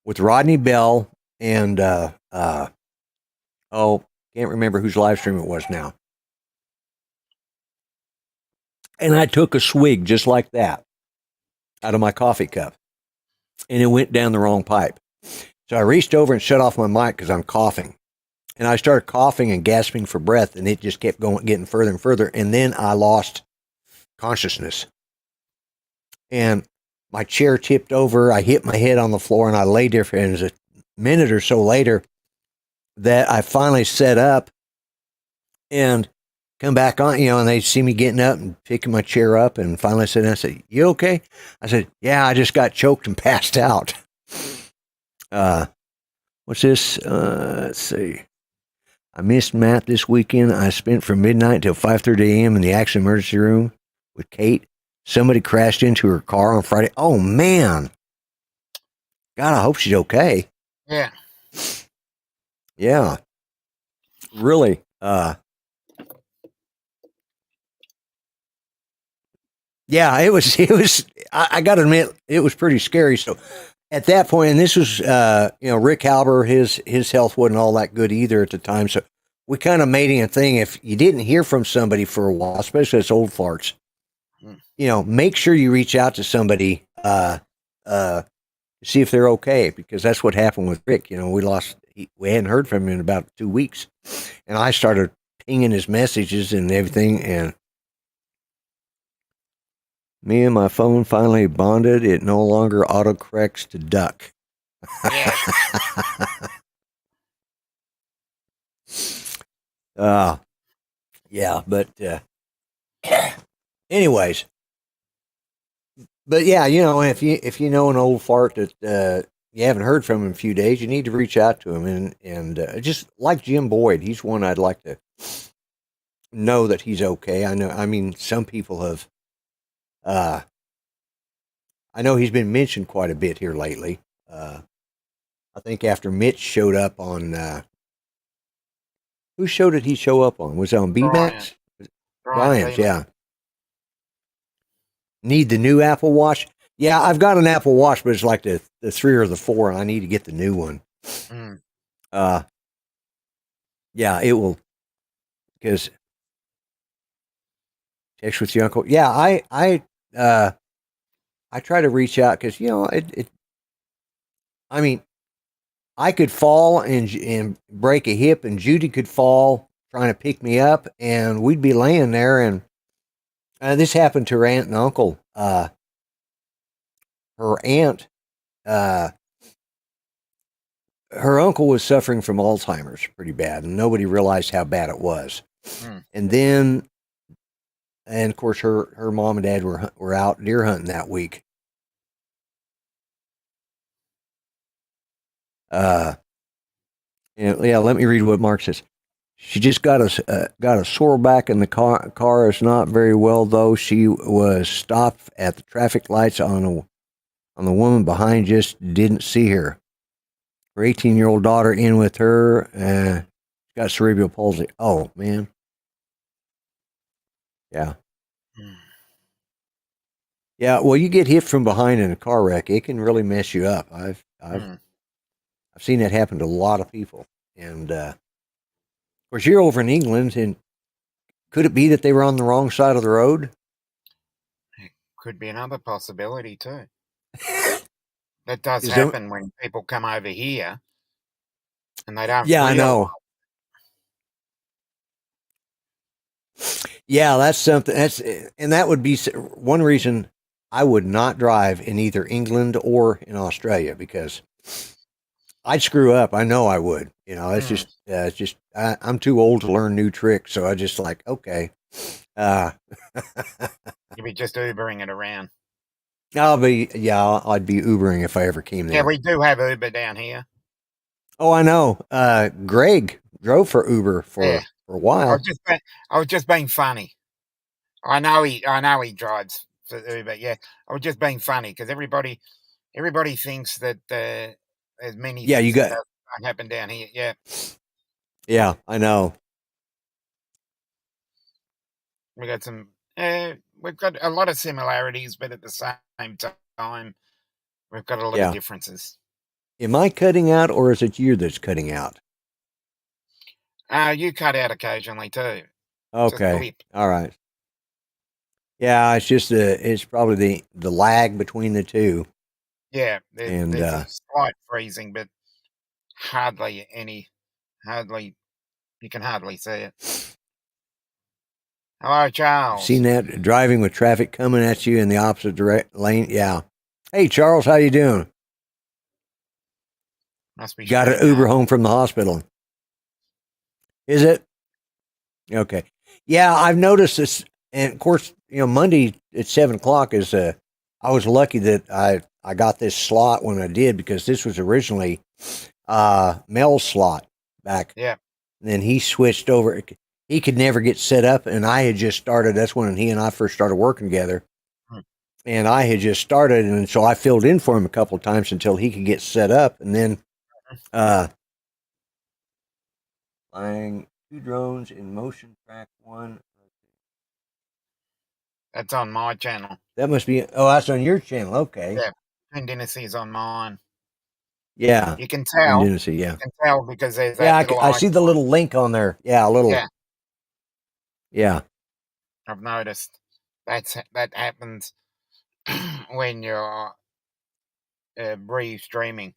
Rodney Bell and can't remember whose live stream it was now. And I took a swig just like that out of my coffee cup, and it went down the wrong pipe. So I reached over and shut off my mic because I'm coughing, and I started coughing and gasping for breath, and it just kept getting further and further, and then I lost consciousness. And my chair tipped over. I hit my head on the floor, and I laid there for, and it was a minute or so later that I finally sat up and come back on, and they see me getting up and picking my chair up, and finally said, I said, "You okay?" I said, "Yeah, I just got choked and passed out." What's this? Let's see. I missed Matt this weekend. I spent from midnight till 5:30 a.m. in the accident emergency room with Kate. Somebody crashed into her car on Friday. Oh, man. God, I hope she's okay.
Yeah.
Yeah. Really. Yeah, it was, I got to admit, it was pretty scary. So at that point, and this was, Rick Halber, his health wasn't all that good either at the time. So we kind of made it a thing. If you didn't hear from somebody for a while, especially as old farts, make sure you reach out to somebody, to see if they're okay, because that's what happened with Rick. We hadn't heard from him in about 2 weeks, and I started pinging his messages and everything, and me and my phone finally bonded. It no longer autocorrects to duck.
Yeah.
Yeah, but anyways, but yeah, if you know an old fart that you haven't heard from in a few days, you need to reach out to him, and just like Jim Boyd, he's one I'd like to know that he's okay. I mean, some people have. I know he's been mentioned quite a bit here lately. I think after Mitch showed up on, whose show did he show up on? Was it on BMAX? Brian's, yeah. Need the new Apple Watch? Yeah, I've got an Apple Watch, but it's like the 3 or the 4, and I need to get the new one. Yeah, it will, because text with your uncle. Yeah, I try to reach out because I mean, I could fall and break a hip, and Judy could fall trying to pick me up, and we'd be laying there. And this happened to her aunt and uncle. Her aunt, her uncle was suffering from Alzheimer's pretty bad, and nobody realized how bad it was. And then, and of course, her mom and dad were out deer hunting that week. Yeah, let me read what Mark says. She just got a sore back in the car. Car is not very well though. She was stopped at the traffic lights on the woman behind. Just didn't see her. Her 18-year-old daughter in with her. Got cerebral palsy. Oh man. Yeah. Yeah. Well, you get hit from behind in a car wreck, it can really mess you up. I've seen that happen to a lot of people, and of course you're over in England, and could it be that they were on the wrong side of the road?
It could be another possibility too. That does happen when people come over here and they don't.
Yeah, I know. Yeah, that's something. And that would be one reason I would not drive in either England or in Australia, because I'd screw up. I know I would. It's just I'm too old to learn new tricks, so I just like, okay.
You'd be just Ubering it around.
I'd be Ubering if I ever came there.
Yeah, we do have Uber down here.
Oh, I know. Greg drove for Uber for a while.
I was just being funny. I know he drives for Uber. Yeah, I was just being funny because everybody thinks that there's many things that don't happen down here. Yeah.
Yeah, I know.
We got some. We've got a lot of similarities, but at the same time, we've got a lot of differences.
Am I cutting out, or is it you that's cutting out?
You cut out occasionally too.
Okay. All right. Yeah, it's just it's probably the lag between the two.
Yeah, there's a slight freezing, but hardly you can hardly see it. Hello, Charles.
Seen that driving with traffic coming at you in the opposite direct lane? Yeah, Hey, Charles, how you doing?
Must be
Got an
streaming
Uber
on.
home from the hospital. Is it? Okay. Yeah, I've noticed this, and of course, Monday at 7 o'clock is. I was lucky that I got this slot when I did because this was originally Mel's slot back.
Yeah.
And then he switched over. He could never get set up, and I had just started. That's when he and I first started working together.
Hmm.
And I had just started, and so I filled in for him a couple of times until he could get set up, and then flying 2 drones in motion track 1.
That's on my channel.
That must be. Oh, that's on your channel. Okay.
Yeah. Twin Dynasty's on mine.
Yeah.
You can tell.
Dynasty, yeah.
You can tell because there's that
Yeah,
little
I see the
icon.
little link on there. Yeah, a little.
Yeah.
Yeah.
I've noticed that happens when you're streaming.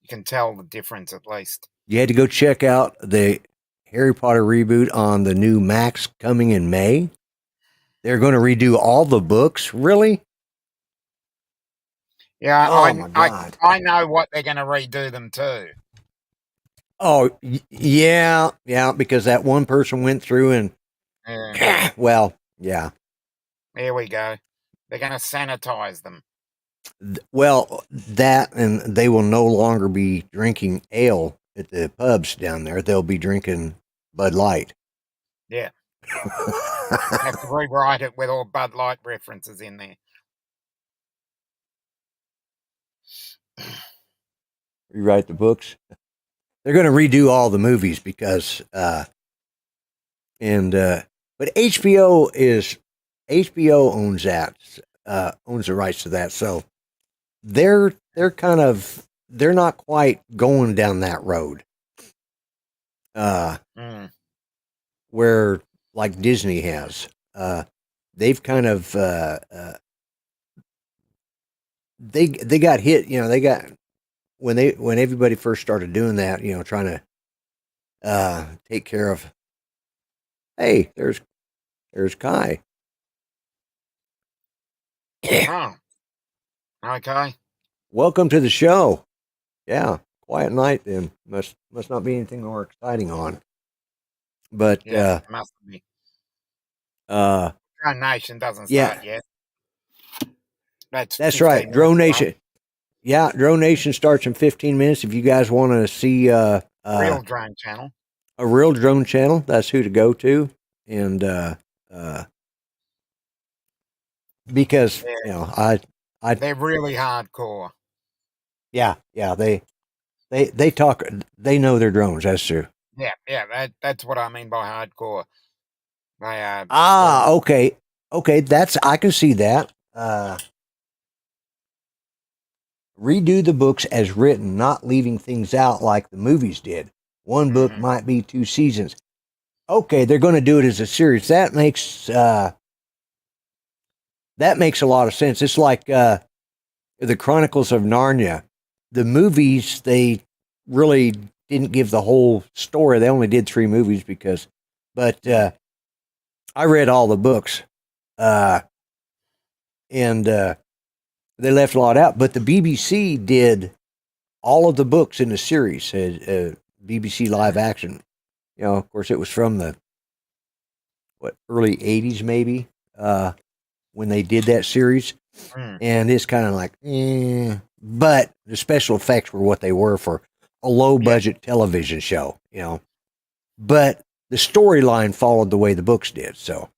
You can tell the difference at least.
You had to go check out the Harry Potter reboot on the new Max coming in May. They're going to redo all the books. Really?
Yeah,
Oh my God.
I know what they're going to redo them to.
Oh yeah, because that one person went through and well, yeah.
There we go. They're going to sanitize them.
Well, that, and they will no longer be drinking ale at the pubs down there. They'll be drinking Bud Light.
Yeah. Have to rewrite it with all Bud Light references in there.
Rewrite the books. They're going to redo all the movies because, but HBO owns that, owns the rights to that. So they're not quite going down that road. Where like Disney has, they've kind of, they got hit, they got, when everybody first started doing that, trying to take care of. Hey, there's Kai.
Oh, okay.
Welcome to the show. Yeah, quiet night then. Must not be anything more exciting on. But
yeah, it must be. Drone Nation doesn't start yet.
That's right. Drone Nation. Yeah, Drone Nation starts in 15 minutes. If you guys want to see
real drone channel,
a real drone channel, that's who to go to. And because
they're really hardcore.
Yeah, they talk. They know their drones. That's true.
Yeah. That's what I mean by hardcore. They
okay. That's, I can see that. Redo the books as written, not leaving things out like the movies did. One book might be 2 seasons. Okay, they're going to do it as a series. That makes a lot of sense. It's like the Chronicles of Narnia. The movies, they really didn't give the whole story. They only did 3 movies but I read all the books, and they left a lot out. But the BBC did all of the books in the series, BBC live action. Of course, it was from the early 80s maybe, when they did that series. And it's kind of like, but the special effects were what they were for a low budget television show, but the storyline followed the way the books did. So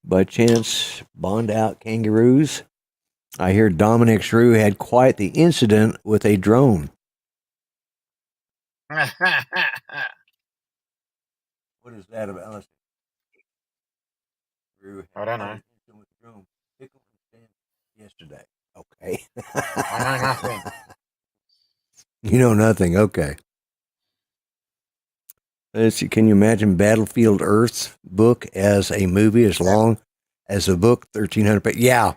by chance, Bond out kangaroos. I hear Dominic Shrew had quite the incident with a drone. What is that about?
I don't know.
Yesterday. Okay.
I know nothing.
You know nothing. Okay. Let's see. Can you imagine Battlefield Earth's book as a movie as long as the book 1,300 pages? Yeah.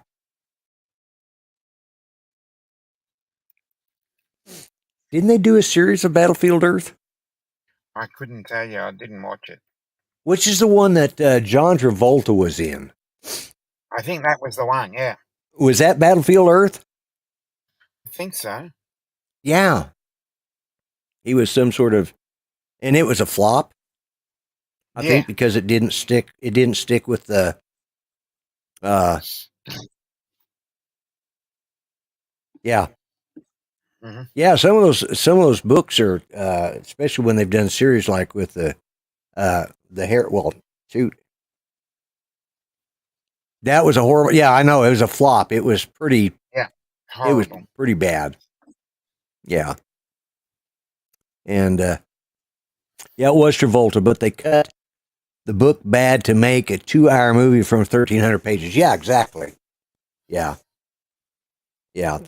Didn't they do a series of Battlefield Earth?
I couldn't tell you. I didn't watch it.
Which is the one that John Travolta was in?
I think that was the one. Yeah,
Was that Battlefield Earth?
I think so.
Yeah. He was some sort of, and it was a flop. I
Yeah.
think because it didn't stick. It didn't stick with the. Uh, yeah,
Mm-hmm.
yeah. Some of those books are, especially when they've done series like with the hair. Well, shoot, that was a horrible. Yeah, I know it was a flop. It was pretty.
Yeah,
It was
horrible.
pretty bad. Yeah, and yeah, it was Travolta, but they cut the book bad to make a 2-hour movie from 1,300 pages. Yeah, exactly. Yeah, yeah.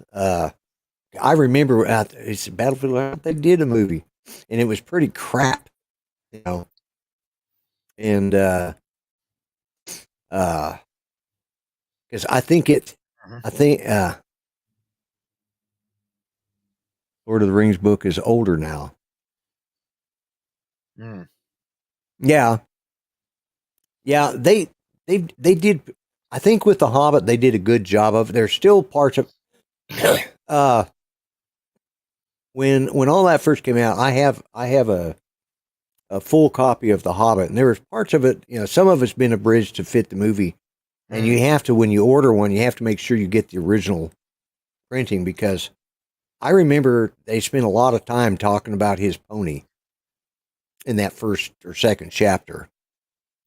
I remember it's Battlefield. They did a movie, and it was pretty crap, you know. And because I think
Mm-hmm.
I think Lord of the Rings book is older now.
Mm.
Yeah, yeah. They did. I think with the Hobbit, they did a good job of. There's still parts of uh when all that first came out. I have a full copy of the Hobbit, and there was parts of it. You know, some of it's been abridged to fit the movie. And you have to, when you order one, you have to make sure you get the original printing because I remember they spent a lot of time talking about his pony in that first or second chapter.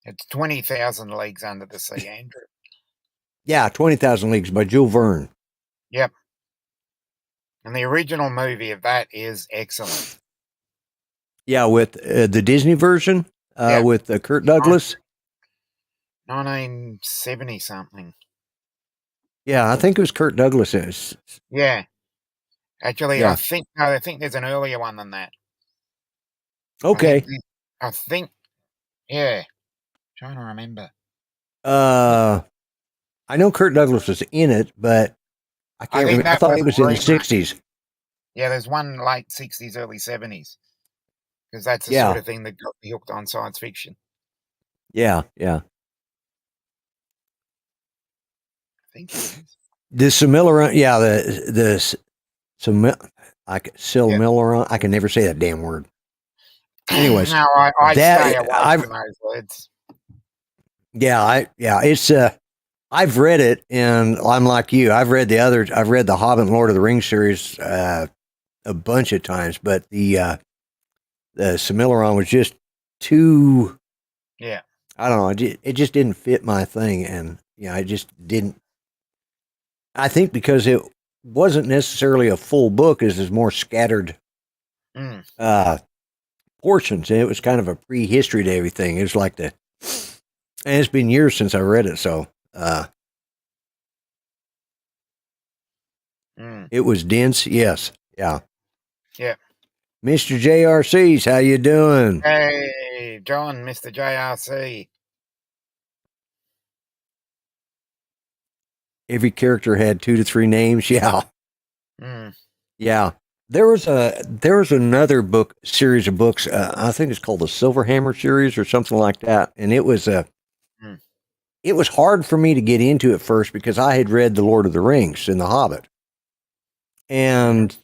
It's 20,000 Leagues Under the Sea, Andrew.
Yeah, 20,000 Leagues by Jules Verne.
Yep. And the original movie of that is excellent.
Yeah, with the Disney version with Kurt Douglas.
1970 something.
Yeah, I think it was Kurt Douglas.
Yeah. Actually,
Yeah.
I think there's an earlier one than that.
Okay.
I think yeah. Trying to remember.
I know Kurt Douglas was in it, but I can't remember. I thought it was in the 60s.
Yeah, there's one late 60s, early 70s. Because that's the sort of thing that got me hooked on science fiction.
Yeah, yeah.
I think it is.
The Similarian, yeah, Silmarillion. I can never say that damn word. Anyways,
no, I stay away from those words.
Yeah, it's I've read it, and I'm like you. I've read the Hobbit and Lord of the Rings series a bunch of times, but the Silmarillion was just too.
Yeah.
I don't know. It just didn't fit my thing, and I just didn't. I think because it wasn't necessarily a full book, it was more scattered portions, and it was kind of a prehistory to everything. It was like and it's been years since I read it, so it was dense. Yes, yeah. Mr. JRC's, how you doing?
Hey, John, Mr. JRC.
Every character had 2 to 3 names. Yeah. Yeah. There was another book series of books. I think it's called the Silverhammer series or something like that. And it was it was hard for me to get into at first because I had read The Lord of the Rings and The Hobbit. And,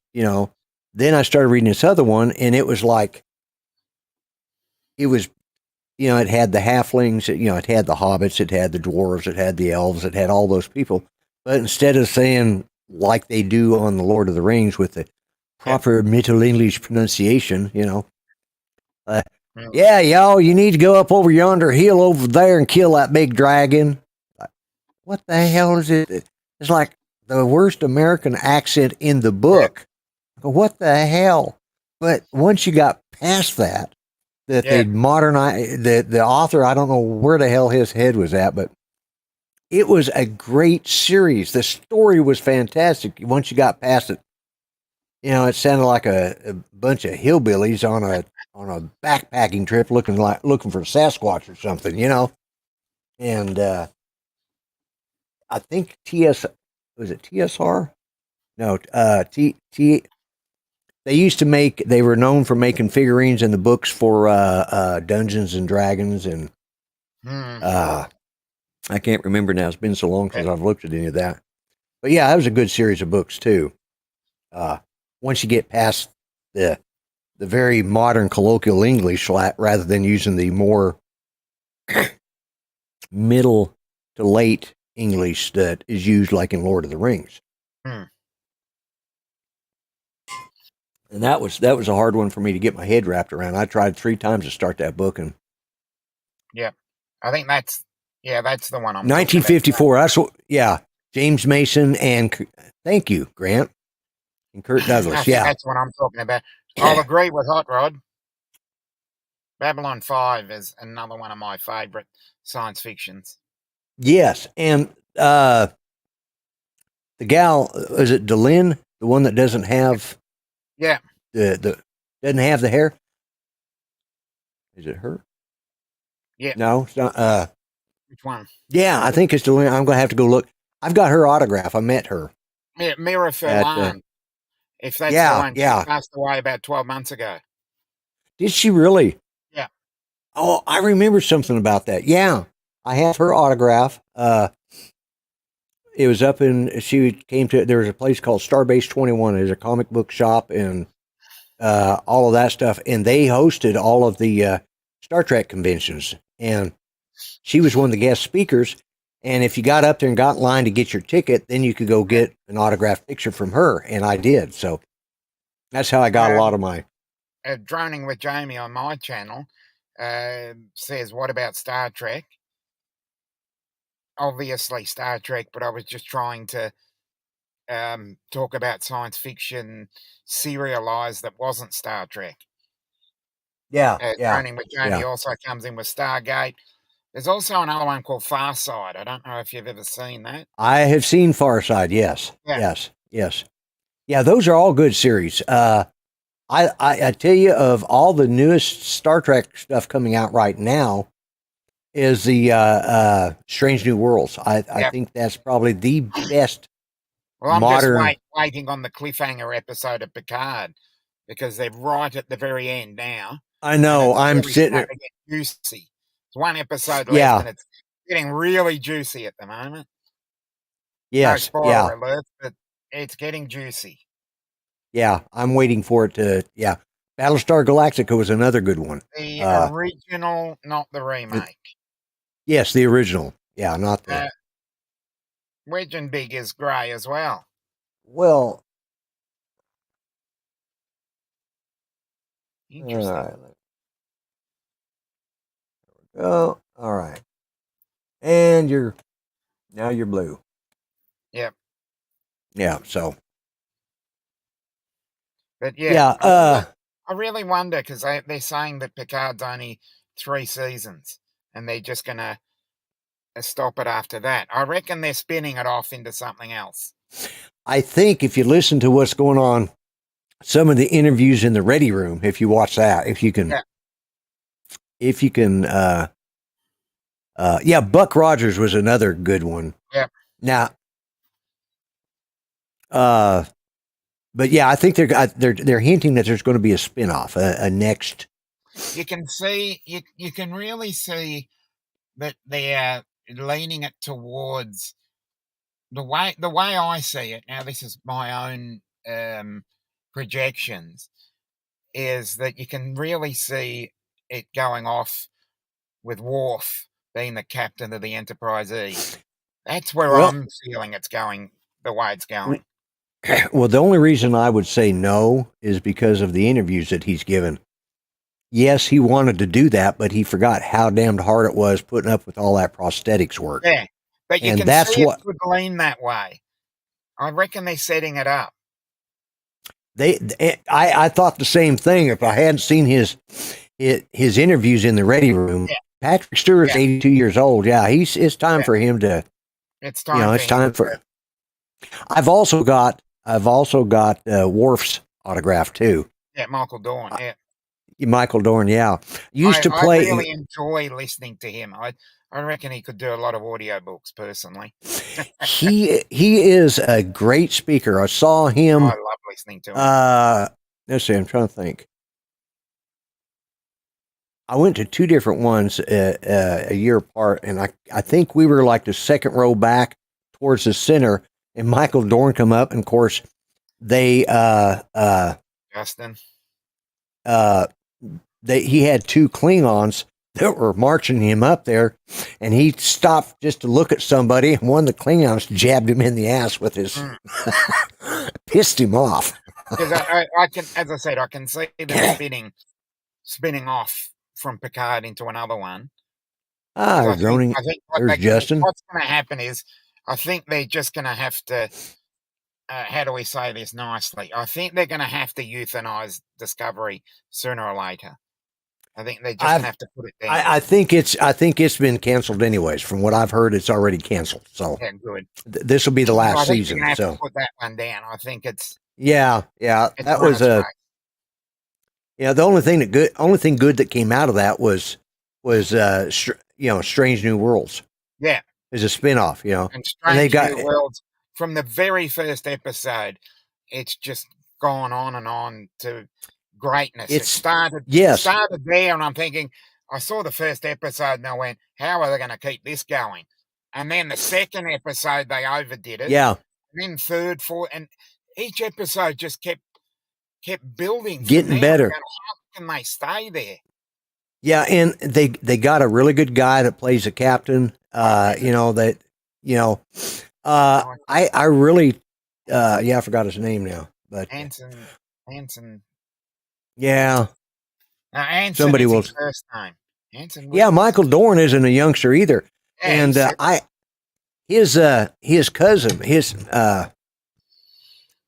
then I started reading this other one, and it was like it was it had the halflings, it had the hobbits, it had the dwarves, it had the elves, it had all those people. But instead of saying like they do on The Lord of the Rings with the proper Middle English pronunciation, yeah, y'all, you need to go up over yonder hill over there and kill that big dragon. What the hell is it? It's like the worst American accent in the book. What the hell? But once you got past that they modernized the author. I don't know where the hell his head was at, but it was a great series. The story was fantastic. Once you got past it, it sounded like a bunch of hillbillies on a backpacking trip looking for Sasquatch or something, And I think was it TSR? No, they were known for making figurines in the books for Dungeons and Dragons and I can't remember now. It's been so long since I've looked at any of that. But yeah, that was a good series of books too. Once you get past the very modern colloquial English, rather than using the more middle to late English that is used like in Lord of the Rings. And that was a hard one for me to get my head wrapped around. I tried 3 times to start that book, and
I think that's the one I'm
1954. That's what. Yeah, James Mason and thank you, Grant, and Kurt Douglas. Yeah,
that's what I'm talking about. I'll agree with Hot Rod. Babylon 5 is another one of my favorite science fictions.
Yes, and the gal, is it Delin, the one that doesn't have the doesn't have the hair? Is it her?
Yeah.
No, it's not.
Which one?
Yeah, I think it's Delin. I'm gonna have to go look. I've got her autograph. I met her.
Mira Furlan. If that's the one, she passed away about 12 months ago.
Did she really?
Yeah.
Oh, I remember something about that. Yeah, I have her autograph. It was up in. She came to. There was a place called Starbase 21. There's a comic book shop and all of that stuff, and they hosted all of the Star Trek conventions. And she was one of the guest speakers. And if you got up there and got in line to get your ticket, then you could go get an autographed picture from her, and I did. So that's how I got a lot of my.
Droning with Jamie on my channel says, "What about Star Trek?" Obviously Star Trek, but I was just trying to talk about science fiction serialized that wasn't Star Trek. Droning with Jamie also comes in with Stargate. There's also another one called Far Side. I don't know if you've ever seen that.
I have seen Far Side, yes. Yes. Yeah, those are all good series. I tell you, of all the newest Star Trek stuff coming out right now is the Strange New Worlds. I think that's probably the best modern...
I'm just waiting on the cliffhanger episode of Picard, because they're right at the very end now.
I know. I'm sitting there.
Juicy. It's one episode left, and it's getting really juicy at the moment.
Yes.
No spoiler alert, but it's getting juicy.
Yeah, I'm waiting for it to. Yeah, Battlestar Galactica was another good one.
The original, not the remake.
Yes, the original. Yeah, not the.
Wedge and Big is grey as well.
Well,
interesting.
All right. Oh, all right. And you're blue.
Yep.
Yeah. So.
But I really wonder, because they're saying that Picard's only 3 seasons, and they're just going to stop it after that. I reckon they're spinning it off into something else.
I think if you listen to what's going on, some of the interviews in the Ready Room, if you watch that, if you can, Buck Rogers was another good one.
Yeah.
Now, but yeah, I think they're hinting that there's going to be a spinoff, a next.
You can see, you can really see that they're leaning it towards the way I see it. Now, this is my own projections, is that you can really see it going off with Worf being the captain of the Enterprise E. That's where I'm feeling it's going the way it's going.
Well, the only reason I would say no is because of the interviews that he's given. Yes, he wanted to do that, but he forgot how damned hard it was putting up with all that prosthetics work.
Yeah, but you can see it would lean that way. I reckon they're setting it up.
I thought the same thing. If I hadn't seen his interviews in the Ready Room, Patrick Stewart's 82 years old. Yeah, it's time for him to.
It's time.
It's time for. I've also got Worf's autograph too.
Yeah, Michael Dorn. Yeah.
Michael Dorn, used to play.
I really enjoy listening to him. I reckon he could do a lot of audiobooks personally.
he is a great speaker. I saw him.
I love listening to him.
Let's see, I'm trying to think. I went to two different ones a year apart, and I think we were like the second row back towards the center, and Michael Dorn come up, and of course they
Justin.
He had two Klingons that were marching him up there, and he stopped just to look at somebody, and one of the Klingons jabbed him in the ass with his pissed him off.
Because I can, as I said, I can see them spinning off from Picard into another one.
Groaning. There's Justin.
What's going to happen is, I think they're just going to have to. How do we say this nicely? I think they're going to have to euthanize Discovery sooner or later. I think they just going to have to put it down.
I think it's been canceled anyways. From what I've heard, it's already canceled. So
yeah, good.
This will be the last season.
Have to put that one down. I think it's
that was a. Yeah, the only thing good that came out of that was Strange New Worlds.
Yeah,
is a spinoff.
And Strange New Worlds from the very first episode, it's just gone on and on to greatness. It started there, and I'm thinking, I saw the first episode and I went, how are they going to keep this going? And then the second episode, they overdid it.
Yeah.
And then third, fourth, and each episode just kept building,
getting better.
How can they stay there?
Yeah, and they got a really good guy that plays the captain. I really I forgot his name now, but
Hanson.
Yeah.
Hanson
somebody will
his first time. Hanson.
Yeah, Michael Dorn isn't a youngster either, and his cousin,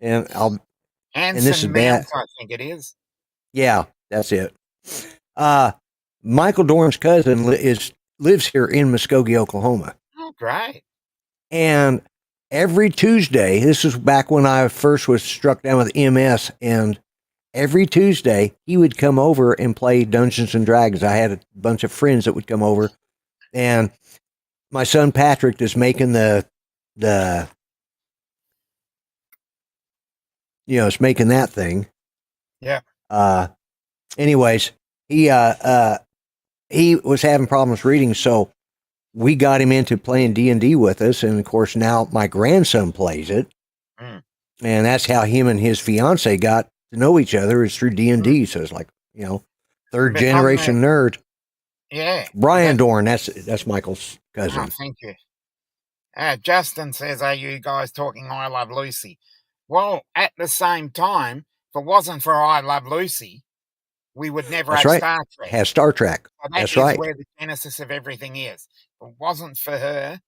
and
Hanson
and this is bad.
I think it is.
Yeah, that's it. Michael Dorn's cousin lives here in Muskogee, Oklahoma.
Oh, great.
And every Tuesday, this is back when I first was struck down with MS, and every Tuesday he would come over and play Dungeons and Dragons. I had a bunch of friends that would come over, and my son Patrick is making it's making that thing.
Yeah.
Anyways, he was having problems reading, so we got him into playing D&D with us, and of course now my grandson plays it, and that's how him and his fiance got to know each other, is through D&D. So it's like, third generation nerd.
Yeah,
Brian Dorn, that's Michael's cousin.
Oh, thank you. Justin says, "Are you guys talking I Love Lucy?" Well, at the same time, if it wasn't for I Love Lucy, we would never have Star Trek.
Have Star Trek.
So
that's right.
Where the genesis of everything is. If it wasn't for her.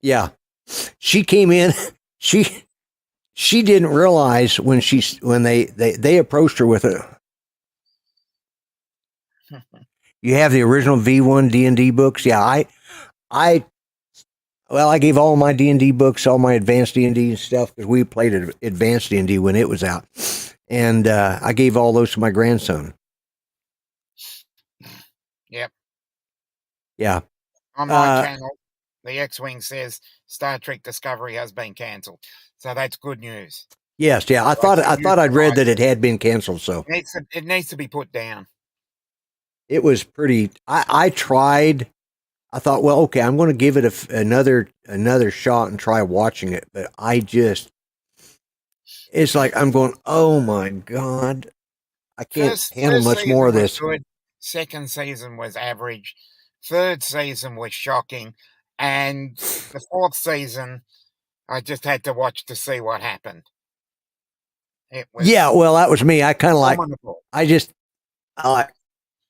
Yeah, she came in. She didn't realize when they approached her with it. You have the original V1 D&D books. Yeah, I gave all my D&D books, all my advanced D&D and stuff, because we played advanced D&D when it was out. And I gave all those to my grandson.
Yep.
Yeah.
On my channel, the X-Wing says Star Trek Discovery has been cancelled. So that's good news.
Yes, yeah. I thought I'd read that it had been canceled. So
it needs to be put down.
It was pretty. I tried. I thought, well, okay, I'm going to give it another shot and try watching it. But it's like I'm going, oh my God, I can't handle much more of this.
Good. Second season was average. Third season was shocking. And the fourth season, I just had to watch to see what happened. It was
that was me. I kind of like,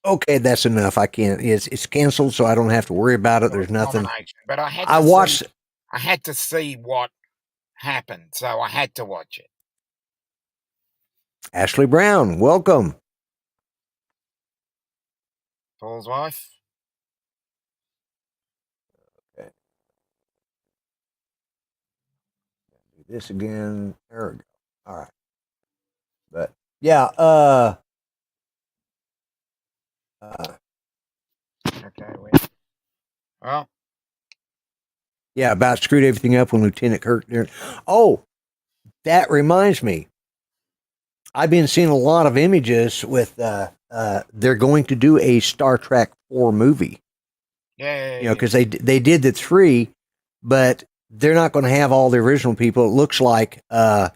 okay, that's enough. I can't. It's canceled, so I don't have to worry about it. There's nothing.
But I had to see what happened, so I had to watch it.
Ashley Brown, welcome.
Paul's wife.
Okay. Do this again. There we go. All right. But yeah,
okay, wait. Well.
Yeah, about screwed everything up when Lieutenant Kirk. Oh, that reminds me. I've been seeing a lot of images with they're going to do a Star Trek 4 movie.
Yeah.
You know, because they did the 3, but they're not going to have all the original people. It looks like the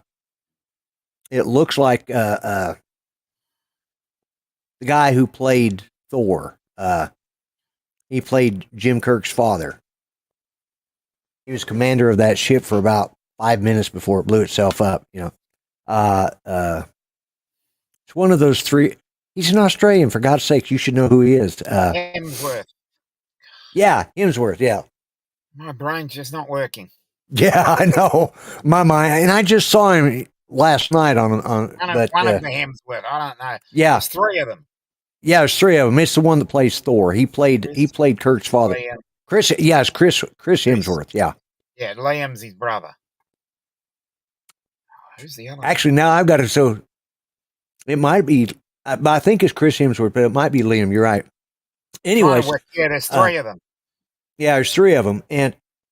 guy who played Thor. He played Jim Kirk's father. He was commander of that ship for about 5 minutes before it blew itself up. You know, it's one of those 3. He's an Australian, for God's sake. You should know who he is.
Hemsworth.
Yeah, Hemsworth. Yeah.
My brain's just not working.
Yeah, I know. My mind, and I just saw him last night on
one of the Hemsworth. I don't know.
Yeah,
there's 3 of them.
Yeah, there's 3 of them. It's the one that plays Thor. He played Kirk's father.
Liam.
Chris. Yeah, it's Chris Hemsworth. Yeah.
Yeah, Liam's his brother. Who's the other?
Actually, now I've got it. So it might be, but I think it's Chris Hemsworth, but it might be Liam. You're right. Anyways,
yeah, there's 3 of them.
Yeah, there's 3 of them,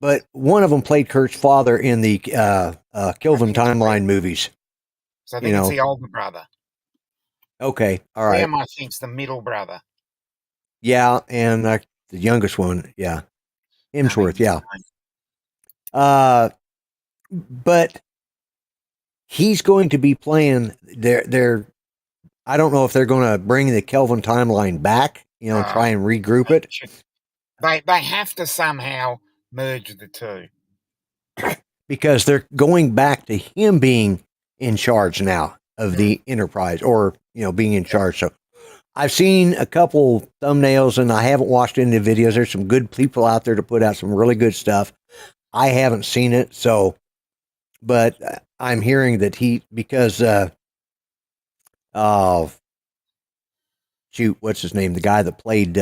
but one of them played Kurt's father in the Kelvin Timeline movies.
So I think it's the older brother.
Okay, all right.
Liam, I think's the middle brother.
Yeah, and the youngest one, yeah, Hemsworth, yeah. But he's going to be playing. They're I don't know if they're going to bring the Kelvin Timeline back. You know, try and regroup it.
They have to somehow merge the 2.
Because they're going back to him being in charge now of the Enterprise, or, you know, being in charge. So I've seen a couple thumbnails, and I haven't watched any of the videos. There's some good people out there to put out some really good stuff. I haven't seen it, so, but I'm hearing that because shoot, what's his name? The guy that played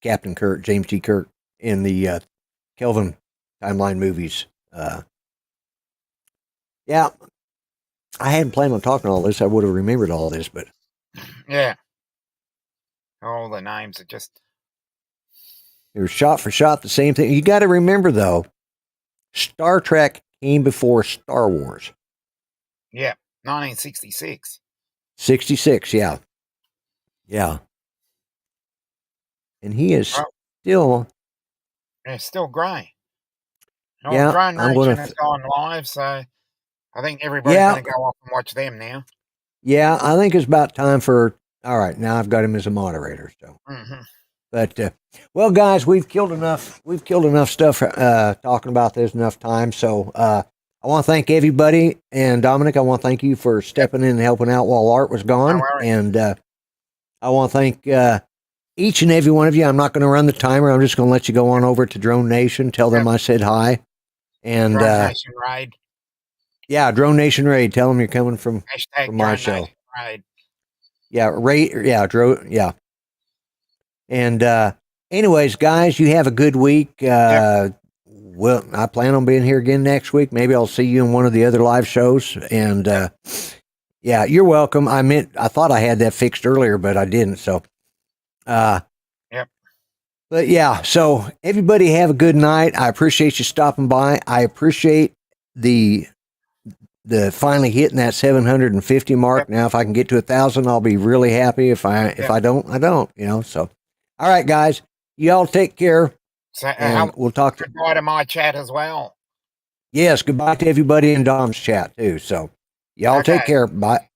Captain Kirk, James T. Kirk, in the Kelvin Timeline movies. Yeah, I hadn't planned on talking all this. I would have remembered all this, but
yeah, all the names are just.
It was shot for shot the same thing. You got to remember, though, Star Trek came before Star Wars.
Yeah, 1966.
66, yeah. Yeah. And he is still.
It's still grey.
Yeah,
Drone Nation has gone live, so I think everybody's going to go off and watch them now.
Yeah, I think it's about time for. All right, now I've got him as a moderator. So, but well, guys, we've killed enough. We've killed enough stuff talking about this enough time. So, I want to thank everybody, and Dominic, I want to thank you for stepping in and helping out while Art was gone, and I want to thank each and every one of you. I'm not going to run the timer. I'm just going to let you go on over to Drone Nation. Tell them I said hi. And
Drone Nation Raid.
Yeah, Drone Nation Raid. Tell them you're coming from my show.
Raid.
Yeah, Raid. Yeah, yeah. And anyways, guys, you have a good week. Well, I plan on being here again next week. Maybe I'll see you in one of the other live shows. And yeah, you're welcome. I thought I had that fixed earlier, but I didn't. So,
yep.
But yeah, so everybody have a good night. I appreciate you stopping by. I appreciate the finally hitting that 750 mark. Yep. Now, if I can get to 1,000, I'll be really happy. If I don't, I don't. You know. So, all right, guys, y'all take care.
So,
we'll talk.
Goodbye to my chat as well.
Yes, goodbye to everybody in Dom's chat too. So, y'all take care. Bye.